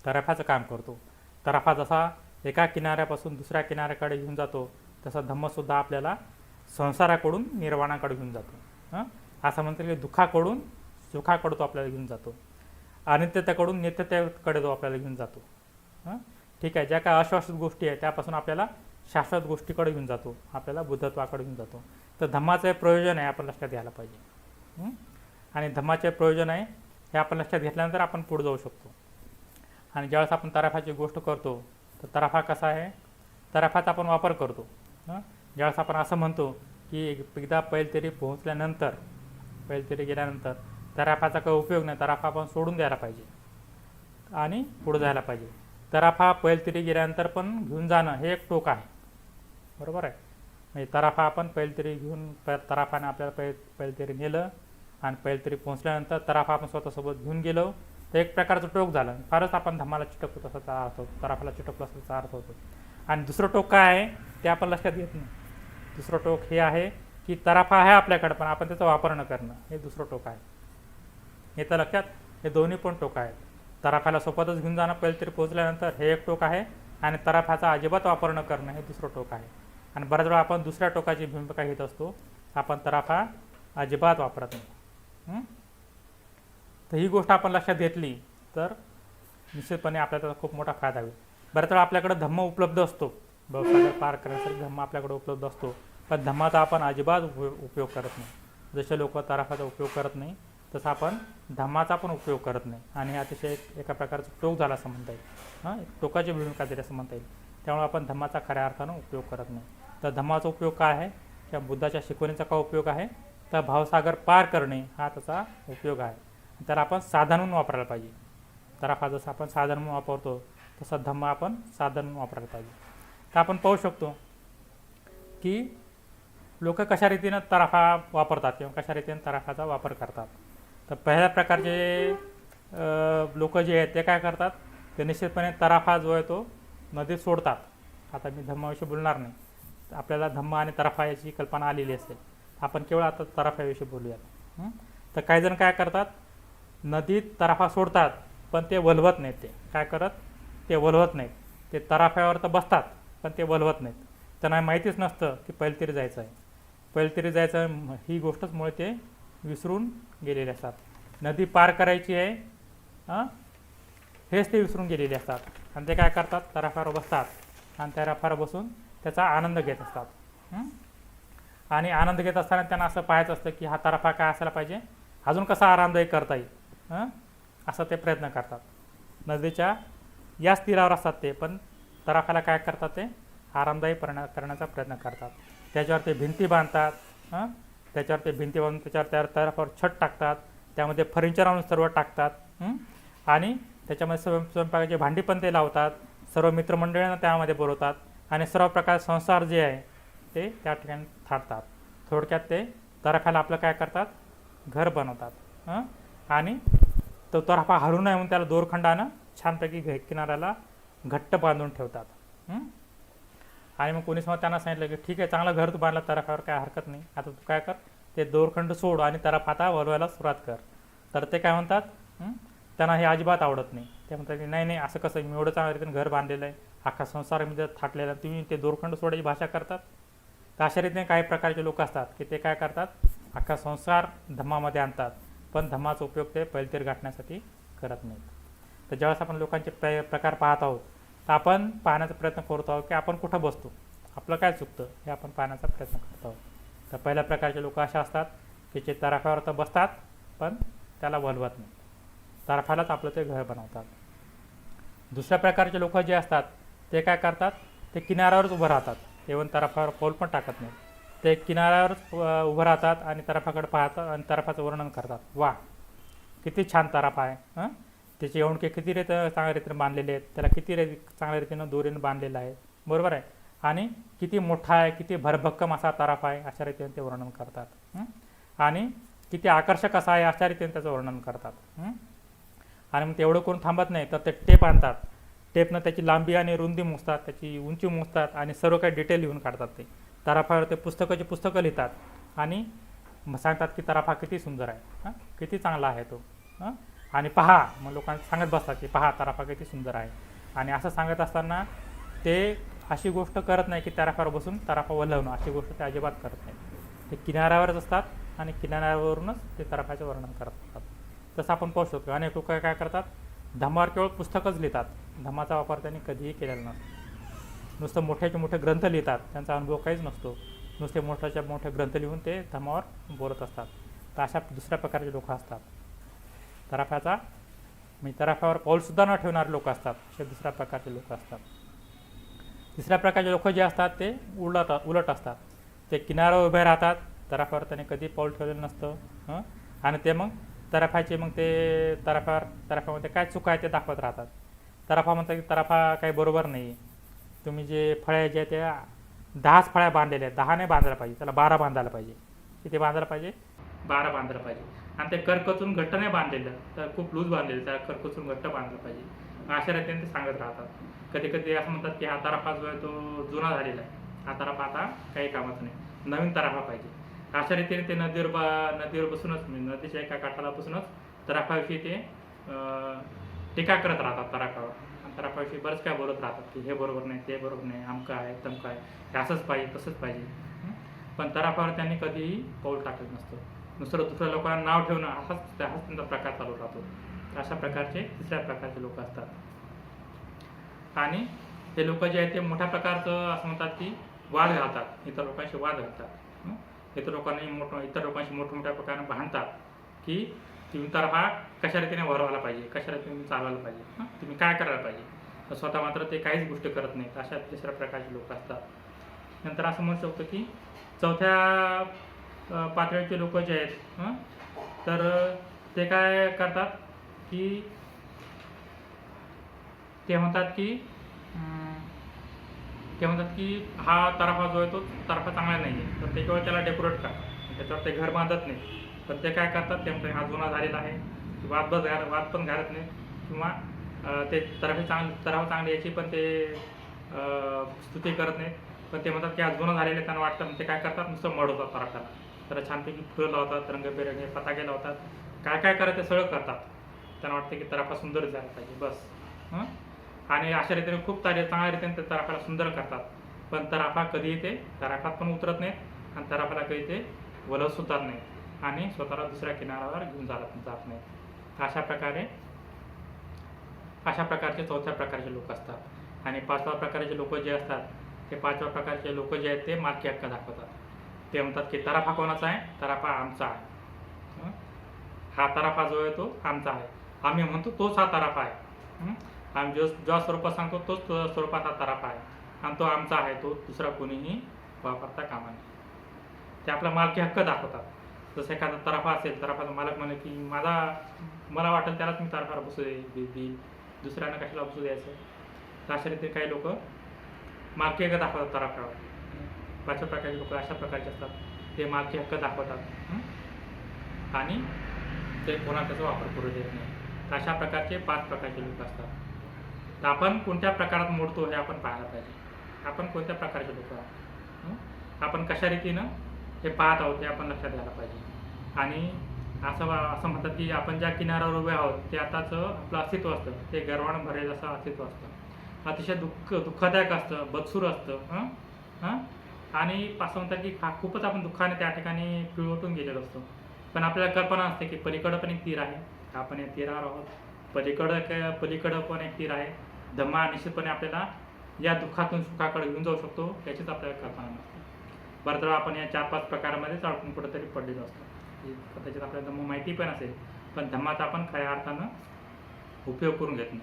तराफ्याचं काम करतो. तराफा जसा एका किनाऱ्यापासून दुसऱ्या किनाऱ्याकडे घेऊन जातो, तसा धम्मसुद्धा आपल्याला संसाराकडून निर्वाणाकडे घेऊन जातो. असं म्हणतात की दुःखाकडून सुखाकडे तो आपल्याला घेऊन जातो, अनित्यतेकडून नित्यतेकडे तो आपल्याला घेऊन जातो. ठीक आहे, ज्या काय अशाश्वत गोष्टी आहेत त्यापासून आपल्याला शाश्वत गोष्टीकडे घेऊन जातो, आपल्याला बुद्धत्वाकडे घेऊन जातो. तर धम्माचं प्रयोजन आहे आपण लक्षात घ्यायला पाहिजे. आणि धम्माचे प्रयोजन आहे हे आपण लक्षात घेतल्यानंतर आपण पुढे जाऊ शकतो. आणि ज्यावेळेस आपण तराफाची गोष्ट करतो तर तराफा कसा आहे, तराफाचा आपण वापर करतो. ज्यावेळेस आपण असं म्हणतो की एकदा पैलतेरी पोहोचल्यानंतर, पैलतेरी गेल्यानंतर तराफाचा काही उपयोग नाही, तराफा आपण सोडून द्यायला पाहिजे आणि पुढे जायला पाहिजे. तराफा पैलतेरी गेल्यानंतर पण घेऊन जाणं हे एक टोक आहे, बरोबर आहे. म्हणजे तराफा आपण पैलतेरी घेऊन तराफाने आपल्याला पैलतेरी नेलं आणि पैलतेरी पोहोचल्यानंतर तराफा आपण स्वतःसोबत घेऊन गेलो तर एक प्रकारचं टोक झालं. फारच आपण धम्माला चिटकतो तसाचा अर्थ होतो, तराफाला चिटकलो असाचा अर्थ होतो. आणि दुसरं टोक काय आहे ते आपण लक्षात घेत नाही. दुसरं टोक हे आहे की तराफा आहे आपल्याकडे पण आपण त्याचा वापर न करणं, हे दुसरं टोक आहे. हे तर लक्षात, हे दोन्ही पण टोक आहेत. तराफ्याला सोबतच घेऊन जाणं पैलतेरी पोहोचल्यानंतर हे एक टोक आहे, आणि तराफ्याचा अजिबात वापर न करणं हे दुसरं टोक आहे. आणि बऱ्याच वेळा आपण दुसऱ्या टोकाची भूमिका घेत असतो, आपण तराफा अजिबात वापरत नाही. तर ही गोष्ट आपण लक्षात घेतली तर निश्चितपणे आपल्याला त्याचा खूप मोठा फायदा होईल. बऱ्याच वेळा आपल्याकडे धम्म उपलब्ध असतो, भवसागर पार करण्यासाठी धम्म आपल्याकडे उपलब्ध असतो, पण धम्माचा आपण अजिबात उपयोग करत नाही. जसे लोक तराफाचा उपयोग करत नाही तसं आपण धम्माचा पण उपयोग करत नाही. आणि हे अतिशय एका प्रकारचं टोक झाला असं म्हणता येईल, टोकाची भूमिका दिली असं म्हणता येईल. त्यामुळे आपण धम्माचा खऱ्या अर्थानं उपयोग करत नाही. तर धम्माचा उपयोग काय आहे, किंवा बुद्धाच्या शिकवणीचा काय उपयोग आहे, तर भावसागर पार करणे हा त्याचा उपयोग आहे. त्याला आपण साधन म्हणून वापरायला पाहिजे. तराफा जसं आपण साधन म्हणून वापरतो तसं धम्म आपण साधन म्हणून वापरायला पाहिजे. तर आपण पाहू शकतो की लोक कशा रीतीनं तराफा वापरतात किंवा कशा रीतीनं तराफाचा वापर करतात. तर पहिल्या प्रकारचे लोक जे आहेत ते काय करतात, ते निश्चितपणे तराफा जो आहे तो नदीत सोडतात. आता मी धम्माविषयी बोलणार नाही, आपल्याला धम्म आणि तराफा याची कल्पना आलेली असेल. आपण केवळ आता तराफ्याविषयी बोलूयात. तर काही जण काय करतात, नदीत तराफा सोडतात पण ते वल्हवत नाहीत. ते काय करत, ते वल्हवत नाहीत. ते तराफ्यावर तर बसतात पण ते वल्हवत नाहीत. त्यांना माहितीच नसतं की पैलतेरी जायचं आहे, पैलतेरी जायचं ही गोष्टच मुळे ते विसरून गेलेले असतात. नदी पार करायची आहे हेच ते विसरून गेलेले असतात. आणि ते काय करतात, तराफ्यावर बसतात आणि तराफ्यावर बसून त्याचा आनंद घेत असतात. आणि आनंद घेत असताना त्यांना असं पाहायचं असतं की हा तराफा काय असायला पाहिजे, अजून कसा आरामदायी करता येईल, असं ते प्रयत्न करतात. नदीच्या याच तीरावर असतात ते, पण तराफ्याला काय करतात, ते आरामदायी करण्याचा प्रयत्न करतात. त्याच्यावर ते भिंती बांधतात, त्याच्यावर ते भिंती बांधून त्याच्यावर तराफ्यावर छत टाकतात, त्यामध्ये फर्निचर आणून सर्व टाकतात. आणि त्याच्यामध्ये स्वयंपाकाची भांडी पण ते लावतात, सर्व मित्रमंडळींना त्यामध्ये बोलवतात आणि सर्व प्रकारचे संसार जे आहे ते त्या ठिकाणी थाटतात. थोडक्यात ते तराफ्याला आपलं काय करतात, घर बनवतात. आणि तो तराफा हलू नये म्हणून त्याला दोरखंडानं छानपैकी किनाऱ्याला घट्ट बांधून ठेवतात. आणि मग कोणीच मग त्यांना सांगितलं की ठीक आहे, चांगलं घर तू बांधलं तराफ्यावर, काय हरकत नाही, आता तू काय कर, ते दोरखंड सोड आणि तराफा आता वळवायला सुरुवात कर. तर ते काय म्हणतात, त्यांना हे अजिबात आवडत नाही. ते म्हणतात की नाही नाही, असं कसं, मी एवढं चांगल्या रीतीने घर बांधलेलं आहे, अख्खा संसारामध्ये थाटलेला, तुम्ही ते दोरखंड सोडायची भाषा करतात. तर अशा रीतीने काही प्रकारचे लोक असतात की ते काय करतात, अख्खा संसार धम्मामध्ये आणतात पण धम्माचा उपयोग ते पैलतेर गाठण्यासाठी करत नाहीत. तर ज्यावेळेस आपण लोकांचे प्रकार पाहत आहोत तर आपण पाहण्याचा प्रयत्न करत आहोत की आपण कुठं बसतो, आपलं काय चुकतं हे आपण पाहण्याचा प्रयत्न करत आहोत. तर पहिल्या प्रकारचे लोक असे असतात की जे तराफ्यावर तर बसतात पण त्याला वल्हवत नाही, तराफ्यालाच आपलं ते घर बनवतात. दुसऱ्या प्रकारचे लोक जे असतात ते काय करतात, ते किनाऱ्यावरच उभं राहतात, इव्हन तराफ्यावर पाऊल पण टाकत नाहीत. ते किनाऱ्यावरच उभं राहतात आणि तराफ्याकडे पाहतात आणि तराफ्याचं वर्णन करतात. वा, किती छान तराफा आहे, त्याचे येऊणके किती चांगल्या रीतीने बांधलेले आहेत, त्याला किती चांगल्या रीतीनं दोरीनं बांधलेलं आहे, बरोबर आहे, आणि किती मोठा आहे, किती भरभक्कम असा तराफा आहे, अशा रीतीने ते वर्णन करतात. आणि किती आकर्षक असा आहे अशा रीतीने त्याचं वर्णन करतात. आणि मग तेवढं कोण थांबत नाही तर ते टेप आणतात, टेपनं त्याची लांबी आणि रुंदी मोजतात, त्याची उंची मोजतात आणि सर्व काही डिटेल लिहून काढतात. ते तराफ्यावर ते पुस्तकं लिहितात आणि सांगतात की तराफा किती सुंदर आहे, किती चांगला आहे तो. आणि पहा, मग लोकांना सांगत बसतात की पहा तराफा किती सुंदर आहे. आणि असं सांगत असताना ते अशी गोष्ट करत नाही की तराफ्यावर बसून तराफा वल्हवणं, अशी गोष्ट ते अजिबात करत नाही. ते किनाऱ्यावरच असतात आणि किनाऱ्यावरूनच ते तराफ्याचे वर्णन करत असतात. तसं आपण पाहू शकतो. अनेक लोक काय करतात, धम्मावर केवळ पुस्तकच लिहितात, धम्माचा वापर त्यांनी कधीही केलेला नसतो. नुसतं मोठ्याचे मोठे ग्रंथ लिहितात, त्यांचा अनुभव काहीच नसतो. नुसते मोठ्याच्या मोठे ग्रंथ लिहून ते धम्मावर बोलत असतात. तर अशा दुसऱ्या प्रकारचे लोक असतात. तराफ्याचा म्हणजे तराफ्यावर पाऊलसुद्धा न ठेवणारे लोक असतात, असे दुसऱ्या प्रकारचे लोक असतात. तिसऱ्या प्रकारचे लोक जे असतात ते उलट असतात. ते किनाऱ्यावर उभे राहतात, तराफ्यावर त्याने कधी पाऊल ठेवलेलं नसतं. आणि ते मग मग ते तराफ्यामध्ये काय चूक आहे ते दाखवत राहतात. तराफा म्हणतात की तराफा काही बरोबर नाही, तुम्ही जे फळ्या जे त्या 10च फळ्या बांधलेल्या आहेत, 10 नाही बांधायला पाहिजे, त्याला 12 बांधायला पाहिजे. किती बांधायला पाहिजे? 12 बांधायला पाहिजे. आणि ते कर्कचून घट्ट नाही बांधलेलं, तर खूप लूज बांधलेलं, त्याला कर्कचून घट्ट बांधलं पाहिजे. अशा रीतीने ते सांगत राहतात. कधी कधी असं म्हणतात की हा तराफा जो आहे तो जुना झालेला आहे, हा तराफा आता काही कामाचा नाही, नवीन तराफा पाहिजे. अशा रीतीने ते नदीवर बसूनच म्हणजे नदीच्या एका काठाला बसूनच तराफ्याविषयी ते टीका करत राहतात तराफ्यावर. आणि तराफ्याविषयी बरंच काय बोलत राहतात की हे बरोबर नाही, ते बरोबर नाही, अमकं आहे तमकं आहे, हे असंच पाहिजे तसंच पाहिजे. पण तराफ्यावर त्यांनी कधीही पाऊल टाकत नसतं. दुसऱ्या लोकांना नाव ठेवणं हाच त्यांचा प्रकार चालू राहतो. अशा प्रकारचे तिसऱ्या प्रकारचे लोक असतात. आणि ते लोक जे आहेत ते मोठ्या प्रकारचं असं म्हणतात की वाद घालतात, इतर लोकांशी वाद घालतात. इतर लोकांशी मोठमोठ्या प्रकारे भांडतात की तुम्ही तराफा कशा रीतीने भरवायला पाहिजे, कशा रीतीने चालवायला पाहिजे, तुम्ही काय करायला पाहिजे. तर स्वतः मात्र ते काहीच गोष्टी करत नाहीत. अशा तिसऱ्या प्रकारचे लोक असतात. नंतर असं म्हणू शकतो की चौथ्या पातळीचे लोक जे आहेत तर ते काय करतात की ते म्हणतात की हा तराफा जो आहे तो तराफा चांगला नाही आहे, तर ते केवळ त्याला डेकोरेट करतात, त्याच्यावर ते घर बांधत नाही. पण ते काय करतात, ते म्हणतात हा जुना झालेला आहे, वाद पण घालत नाही, किंवा ते तराफा चांगली याची पण ते स्तुती करत नाहीत. पण ते म्हणतात की हा जुना झालेलं त्यांना वाटतं, ते काय करतात, नुसतं मडवतात तराफ्याला, त्याला छानपैकी फुलं लावतात, रंगबेरंगी पताके लावतात, काय करतात ते सगळं करतात. त्यांना वाटतं की तराफा सुंदर झाला पाहिजे बस. आणि अशा रीतीने खूप चांगल्या रीतीने ते तराफ्याला सुंदर करतात. पण तराफा कधीही ते तराफ्यात पण उतरत नाहीत आणि तराफ्याला कधी ते वलवत सुद्धा नाहीत आणि स्वतःला दुसऱ्या किनाऱ्यावर घेऊन जात नाहीत. अशा प्रकारचे चौथ्या प्रकारचे लोक असतात. आणि पाचव्या प्रकारचे लोक जे असतात, ते पाचव्या प्रकारचे लोक जे आहेत ते मालकी हक्क दाखवतात. ते म्हणतात की तराफा कोणाचा आहे, तराफा आमचा आहे, हा तराफा जो आहे तो आमचा आहे, आम्ही म्हणतो तोच हा तराफा आहे, आम्ही ज्या स्वरूपात सांगतो तोच स्वरूपात हा तराफा आहे आणि तो आमचा आहे, तो दुसरा कोणीही वापरता कामा नये. ते आपला मालकी हक्क दाखवतात. जसं एखादा तराफा असेल, तराफाचा मालक म्हणे की मला वाटेल त्यालाच मी तराफावर बसू देईल, दुसऱ्यांना कशाला बसू द्यायचं. तर अशा रीतीने काही लोक मालकी हक्क दाखवतात तराफ्यावर. पाचव्या प्रकारचे लोक अशा प्रकारचे असतात, ते मालकी हक्क दाखवतात आणि ते कोणा त्याचा वापर करू देत नाही. तर अशा प्रकारचे 5 प्रकारचे लोक असतात. तर आपण कोणत्या प्रकारात मोडतो हे आपण पाहायला पाहिजे. आपण कोणत्या प्रकारचे लोक आहोत, आपण कशा रीतीनं हे पाहत आहोत हे आपण लक्षात घ्यायला पाहिजे. आणि असं म्हणतात की आपण ज्या किनाऱ्यावर उभे आहोत ते आताच आपलं अस्तित्व असतं, ते गर्वानं भरलेलं असं अस्तित्व असतं, अतिशय दुःखदायक असतं, बदसूर असतं. आणि असं म्हणतात की खूपच आपण दुःखाने त्या ठिकाणी पिळवटून गेलेलो असतो. पण आपल्याला कल्पना असते की पलीकडं पण एक तीर आहे, आपण या तीरावर आहोत, पलीकडं पण एक तीर आहे. धम्मा निश्चितपणे आपल्याला या दुःखातून सुखाकडे घेऊन जाऊ शकतो, याचीच आपल्याला कल्पना नसते. बऱ्याच वेळा आपण या 4-5 प्रकारामध्येच अडकून कुठेतरी पडलेलो असतो. त्याच्यात आपल्याला धम्म माहिती पण असेल, पण धम्माचा आपण खऱ्या अर्थानं उपयोग करून घेत नाही.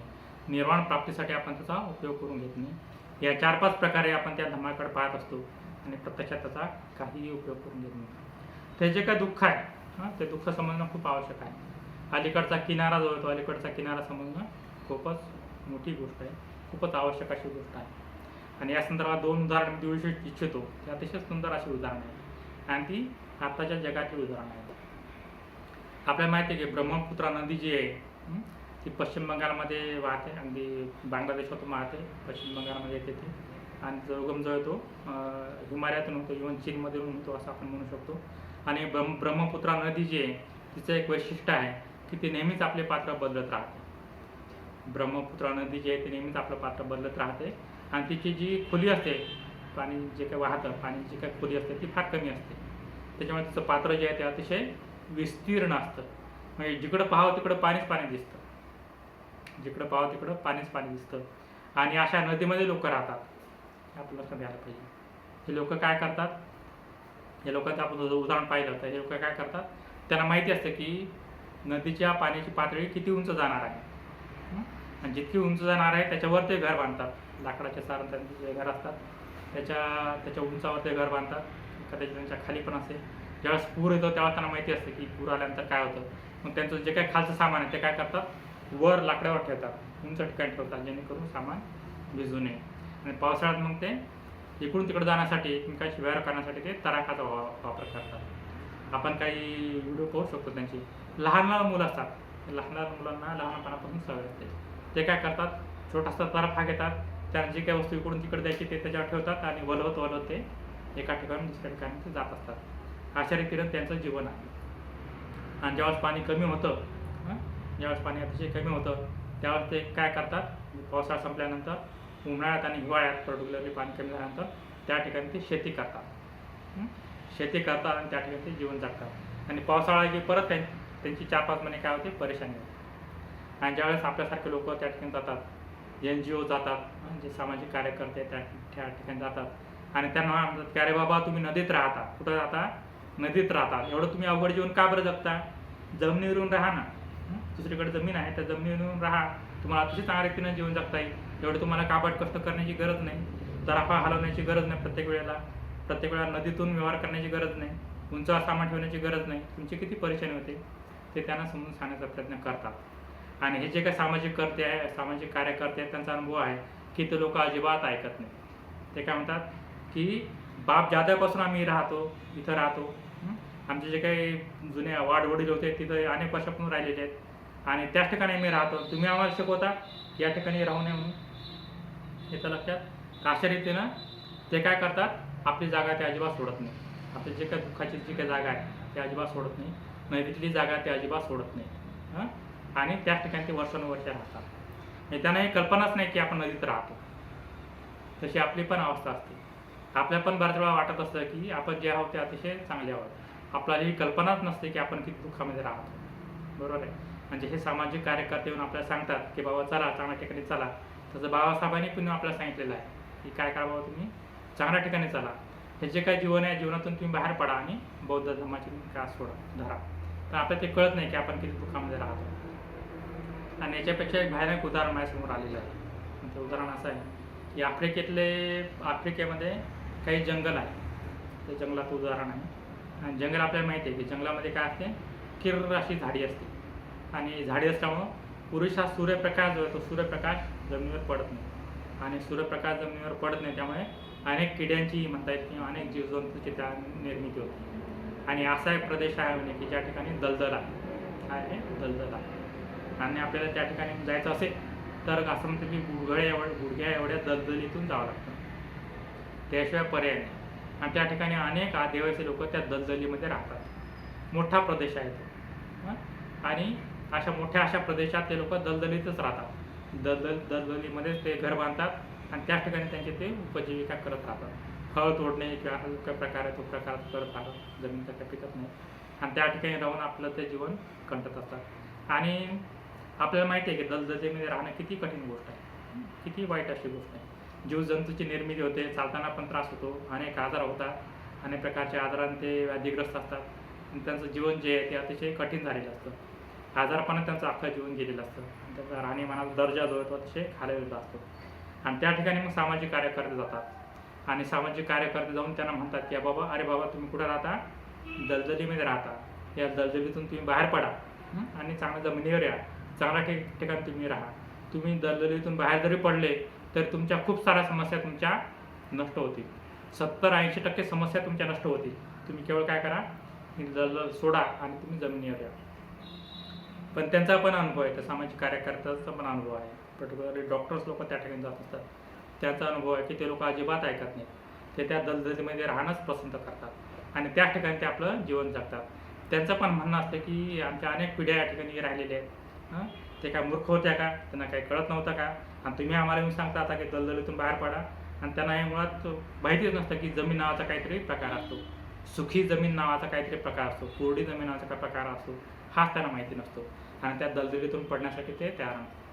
निर्वाण प्राप्तीसाठी आपण त्याचा उपयोग करून घेत नाही. या 4-5 प्रकारे आपण त्या धम्माकडे पाहत असतो आणि प्रत्यक्षात त्याचा काहीही उपयोग करून घेत नाही. ते जे काय दुःख आहे ते दुःख समजणं खूप आवश्यक आहे. अलीकडचा किनारा जो आहे तो अलीकडचा किनारा समजणं खूपच मोठी गोष्ट आहे, खूपच आवश्यक अशी गोष्ट आहे. आणि या संदर्भात 2 उदाहरण मी देऊ इच्छितो. ते अतिशय सुंदर अशी उदाहरणं आहेत आणि ती आत्ताच्या जगातली उदाहरणं आहेत. आपल्याला माहिती आहे की ब्रह्मपुत्रा नदी जी आहे ती पश्चिम बंगालमध्ये वाहते, अगदी बांगलादेशातून वाहते, पश्चिम बंगालमध्ये येते ती. आणि जो उगम जो आहे तो हिमालयातून होतो, इव्हन चीनमधून होतो असं आपण म्हणू शकतो. आणि ब्रह्मपुत्रा नदी जी आहे तिचं एक वैशिष्ट्य आहे की ते नेहमीच आपले पात्र बदलत राहते. ब्रह्मपुत्रा नदी जी आहे ती नेहमीच आपलं पात्र बदलत राहते आणि तिची जी खोली असते, पाणी जे काही वाहतं, पाणी जी काही खोली असते ती फार कमी असते. त्याच्यामुळे तिचं पात्र जे आहे ते अतिशय विस्तीर्ण असतं. म्हणजे जिकडं पाहावं तिकडं पाणीच पाणी दिसतं, जिकडं पाहावं तिकडं पाणीच पाणी दिसतं. आणि अशा नदीमध्ये लोक राहतात, हे आपलं लक्षात घ्यायला पाहिजे. हे लोक काय करतात, हे लोकांचं आपण उदाहरण पाहिलं तर हे लोक काय करतात, त्यांना माहिती असतं की नदीच्या पाण्याची पातळी किती उंच जाणार आहे, आणि जितकी उंच जाणार आहे त्याच्यावर ते घर बांधतात. लाकडाच्या सारंचे जे घर असतात त्याच्या उंचावर ते घर बांधतात. कदाचित त्यांच्या खाली पण असेल. ज्यावेळेस पूर येतो त्यावेळेस त्यांना माहिती असते की पूर आल्यानंतर काय होतं. मग त्यांचं जे काही खालचं सामान आहे ते काय करतात, वर लाकडावर ठेवतात, उंच ठिकाणी ठेवतात, जेणेकरून सामान भिजू नये. आणि पावसाळ्यात मग ते इकडून तिकडे जाण्यासाठी, एकमेकांशी व्यवहार करण्यासाठी ते तडाखाचा वापर करतात. आपण काही व्हिडिओ पाहू शकतो त्यांची. लहान लहान मुलं असतात, लहान लहान मुलांना लहानपणापासून सवय असते. ते काय करतात, छोटासा तराफा घेतात, त्यांना जे काही वस्तू इकडून तिकडे द्यायची ते त्याच्यावर ठेवतात आणि वलवत ते एका ठिकाणी दुसऱ्या ठिकाणी ते जात असतात. अशा रीतीनं त्यांचं जीवन आहे. आणि ज्यावेळेस पाणी कमी होतं, ज्यावेळेस पाणी अतिशय कमी होतं त्यावेळेस ते काय करतात, पावसाळा संपल्यानंतर उन्हाळ्यात आणि हिवाळ्यात पर्टिक्युलरली पाणी कमी झाल्यानंतर त्या ठिकाणी ते शेती करतात. शेती करतात आणि त्या ठिकाणी ते जीवन जगतात. आणि पावसाळा की परत त्यांची 4-5 महिने काय होते, परेशानी होते. आणि ज्यावेळेस आपल्यासारखे लोक त्या ठिकाणी जातात, NGO जातात, जे सामाजिक कार्यकर्ते त्या ठिकाणी जातात आणि त्यांना म्हणतात की अरे बाबा तुम्ही नदीत राहता, कुठं राहता, नदीत राहता, एवढं तुम्ही अवघड जीवन का बरं जगता, जमिनीवरून राहा ना, दुसरीकडे जमीन आहे त्या जमिनीवरून राहा, तुम्हाला अतिशय चांगल्या रीतीनं जीवन जगता येईल. एवढं तुम्हाला काबाड कष्ट करण्याची गरज नाही, तराफा हलवण्याची गरज नाही, प्रत्येक वेळेला नदीतून व्यवहार करण्याची गरज नाही, उंचावर सामान ठेवण्याची गरज नाही. तुमची किती परेशानी होते ते त्यांना समजून सांगण्याचा प्रयत्न करतात. आणि हे जे काही सामाजिक कार्यकर्ते आहेत त्यांचा अनुभव आहे की ते लोक अजिबात ऐकत नाही. ते काय म्हणतात की बाप जाद्यापासून आम्ही इथं राहतो, आमचे जे काही जुने वाडवडील होते तिथं अनेक वर्षापासून राहिलेले आहेत आणि त्याच ठिकाणी आम्ही राहतो, तुम्ही आम्हाला शिकवता या ठिकाणी राहू नये म्हणून. याचं लक्षात. अशा रीतीनं ते काय करतात, आपली जागा ते अजिबात सोडत नाही. आपली जे काही दुःखाची जी काही जागा आहे ते अजिबात सोडत नाही, नदीतली जागा ते अजिबात सोडत नाही. आणि त्याच ठिकाणी ते वर्षानुवर्षे राहतात. म्हणजे त्यांना ही कल्पनाच नाही की आपण नदीत राहतो. तशी आपली पण अवस्था असते. आपल्या पण बऱ्याच वेळा वाटत असतं की आपण जे आहोत ते अतिशय चांगले आहोत. आपल्याला ही कल्पनाच नसते की आपण किती दुःखामध्ये राहतो. बरोबर आहे. म्हणजे हे सामाजिक कार्यकर्ते येऊन आपल्याला सांगतात की बाबा चला चांगल्या ठिकाणी चला. तसं बाबासाहेबांनी पण आपल्याला सांगितलेलं आहे की काय करा बाबा, तुम्ही चांगल्या ठिकाणी चला, हे जे काही जीवन आहे जीवनातून तुम्ही बाहेर पडा आणि बौद्ध धर्माची त्रास धरा. तर आपल्याला ते कळत नाही की आपण किती दुःखामध्ये राहतो. आणि याच्यापेक्षा एक भयानक उदाहरण माझ्यासमोर आलेलं आहे. ते उदाहरण असं आहे की आफ्रिकेमध्ये काही जंगल आहे, ते जंगलाचं उदाहरण आहे. आणि जंगल आपल्याला माहिती आहे की जंगलामध्ये काय असते, किर्र अशी झाडी असते आणि झाडी असल्यामुळं पुरेसा सूर्यप्रकाश जो आहे तो सूर्यप्रकाश जमिनीवर पडत नाही आणि सूर्यप्रकाश जमिनीवर पडत नाही, त्यामुळे अनेक किड्यांची म्हणता येईल किंवा अनेक जीवजंतूची त्या निर्मिती होते. आणि असा एक प्रदेश आहे म्हणजे की ज्या ठिकाणी दलदल आहे, काय आहे, दलदल आहे. आणि आपल्याला त्या ठिकाणी जायचं असेल तर असं म्हणतं की गुडघ्या एवढ्या दलदलीतून जावं लागतं, त्याशिवाय पर्याय नाही. आणि त्या ठिकाणी अनेक आदिवासी लोक त्या दलदलीमध्ये राहतात. मोठा प्रदेश आहे तो. आणि अशा प्रदेशात ते लोक दलदलीतच राहतात. दलदलीमध्येच ते घर बांधतात आणि त्याच ठिकाणी त्यांची ते उपजीविका करत राहतात. फळ तोडणे किंवा काही प्रकार तो प्रकार करत राहतात, जमीन तर काही पिकत नाही आणि त्या ठिकाणी राहून आपलं ते जीवन कंटत असतात. आणि आपल्याला माहिती आहे की दलदलीमध्ये राहणं किती कठीण गोष्ट आहे, किती वाईट अशी गोष्ट आहे. जीवजंतूची निर्मिती होते, चालताना पण त्रास होतो, अनेक आजार होतात, अनेक प्रकारच्या आजारांनी ते व्याधीग्रस्त असतात आणि त्यांचं जीवन जे आहे ते अतिशय कठीण झालेलं असतं. आजारपणात त्यांचं अख्खं जीवन गेलेलं असतं. त्याचा राहणीमानाचा दर्जा जो आहे तो अतिशय खालावलेला असतो. आणि त्या ठिकाणी मग सामाजिक कार्यकर्ते जातात आणि सामाजिक कार्यकर्ते जाऊन त्यांना म्हणतात की बाबा, अरे बाबा तुम्ही कुठं राहता, दलदलीमध्ये राहता, या दलदलीतून तुम्ही बाहेर पडा आणि चांगल्या जमिनीवर या, चांगल्या ठिकाणी तुम्ही राहा. तुम्ही दलदलीतून बाहेर जरी पडले तर तुमच्या खूप साऱ्या समस्या तुमच्या नष्ट होतील. 70-80% समस्या तुमच्या नष्ट होतील. तुम्ही केवळ काय करा, दलदल सोडा आणि तुम्ही जमिनीवर या. पण त्यांचा पण अनुभव आहे, त्या सामाजिक कार्यकर्त्याचा पण अनुभव आहे. पर्टिक्युलरली डॉक्टर्स लोक त्या ठिकाणी जात असतात, त्यांचा अनुभव आहे की ते लोक अजिबात ऐकत नाहीत. ते त्या दलदलीमध्ये राहणंच पसंत करतात आणि त्याच ठिकाणी ते आपलं जीवन जगतात. त्यांचं पण म्हणणं असतं की आमच्या अनेक पिढ्या या ठिकाणी राहिलेल्या आहेत. ते काय मूर्ख होत्या का? त्यांना काही कळत नव्हतं का? आणि तुम्ही आम्हाला येऊन सांगता आता की दलदलीतून बाहेर पडा. आणि त्यांना हे मुळात माहितीच नसतं की जमीन नावाचा काहीतरी प्रकार असतो, सुखी जमीन नावाचा काहीतरी प्रकार असतो, कोरडी जमीन नावाचा काय प्रकार असतो, हाच त्यांना माहिती नसतो. आणि त्या दलदलीतून पडण्यासाठी ते तयार नसतात.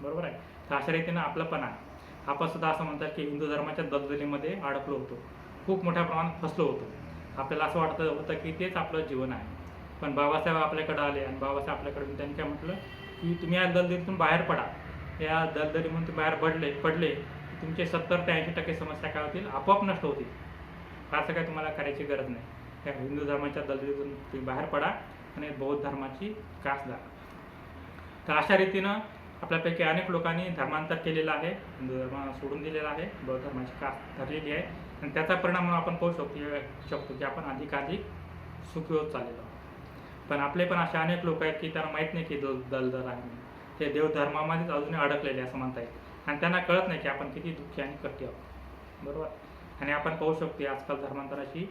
बरोबर आहे. तर अशा रीतीनं आपलं पण आहे. आपण सुद्धा असं म्हणतात की हिंदू धर्माच्या दलदलीमध्ये अडकलो होतो, खूप मोठ्या प्रमाणात फसलो होतो. आपल्याला असं वाटत होतं की तेच आपलं जीवन आहे. पण बाबासाहेब आपल्याकडे आले आणि बाबासाहेब आपल्याकडे त्यांनी काय म्हटलं की तुम्ही या दलदलीतून बाहेर पडा. या दलदलीमधून तुम्ही बाहेर पडले की तुमचे 70 ते 80% समस्या काय होतील, आपोआप नष्ट होतील. फारसं काय तुम्हाला करायची गरज नाही. त्या हिंदू धर्माच्या दलदलीतून तुम्ही बाहेर पडा आणि बौद्ध धर्माची कास धरा. तर अशा रीतीनं आपल्यापैकी अनेक लोकांनी धर्मांतर केलेलं आहे, हिंदू धर्म सोडून दिलेला आहे, बौद्ध धर्माची कास धरलेली आहे. आणि त्याचा परिणाम म्हणून आपण पाहू शकतो की आपण अधिकाधिक सुखी होत चाललेलो आहोत. पण आपले पण असे अनेक लोक आहेत की त्यांना माहीत नाही की दलदल आहे म्हणून. ते देवधर्मामध्येच अजूनही अडकलेले असं म्हणता येईल. आणि त्यांना कळत नाही की आपण किती दुःखी आणि कष्टी आहोत. बरोबर. आणि आपण पाहू शकतो आजकाल धर्मांतराची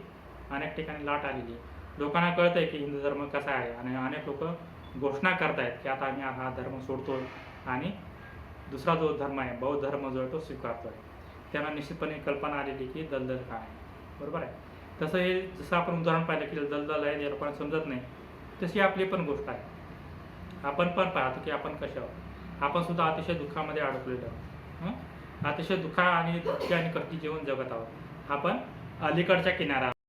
अनेक ठिकाणी लाट आलेली आहे. लोकांना कळत आहे की हिंदू धर्म कसा आहे आणि अनेक लोक घोषणा करतायत की आता आम्ही हा धर्म सोडतोय आणि दुसरा जो धर्म आहे, बौद्ध धर्म जो आहे तो स्वीकारतोय. त्यांना निश्चितपणे कल्पना आलेली की दलदल काय आहे. बरोबर आहे. तसं हे जसं आपण उदाहरण पाहिलं की दलदल आहे, या लोकांना समजत नाही, तशी आपली पण गोष्ट आहे. आपण पण पाहतो की आपण कसे आहोत. आपण सुद्धा अतिशय दुःखामध्ये अडकलेलो आहोत. अतिशय दुःखा आणि दुःखी आणि कष्टी जीवन जगत आहोत. आपण अलीकडच्या किनारा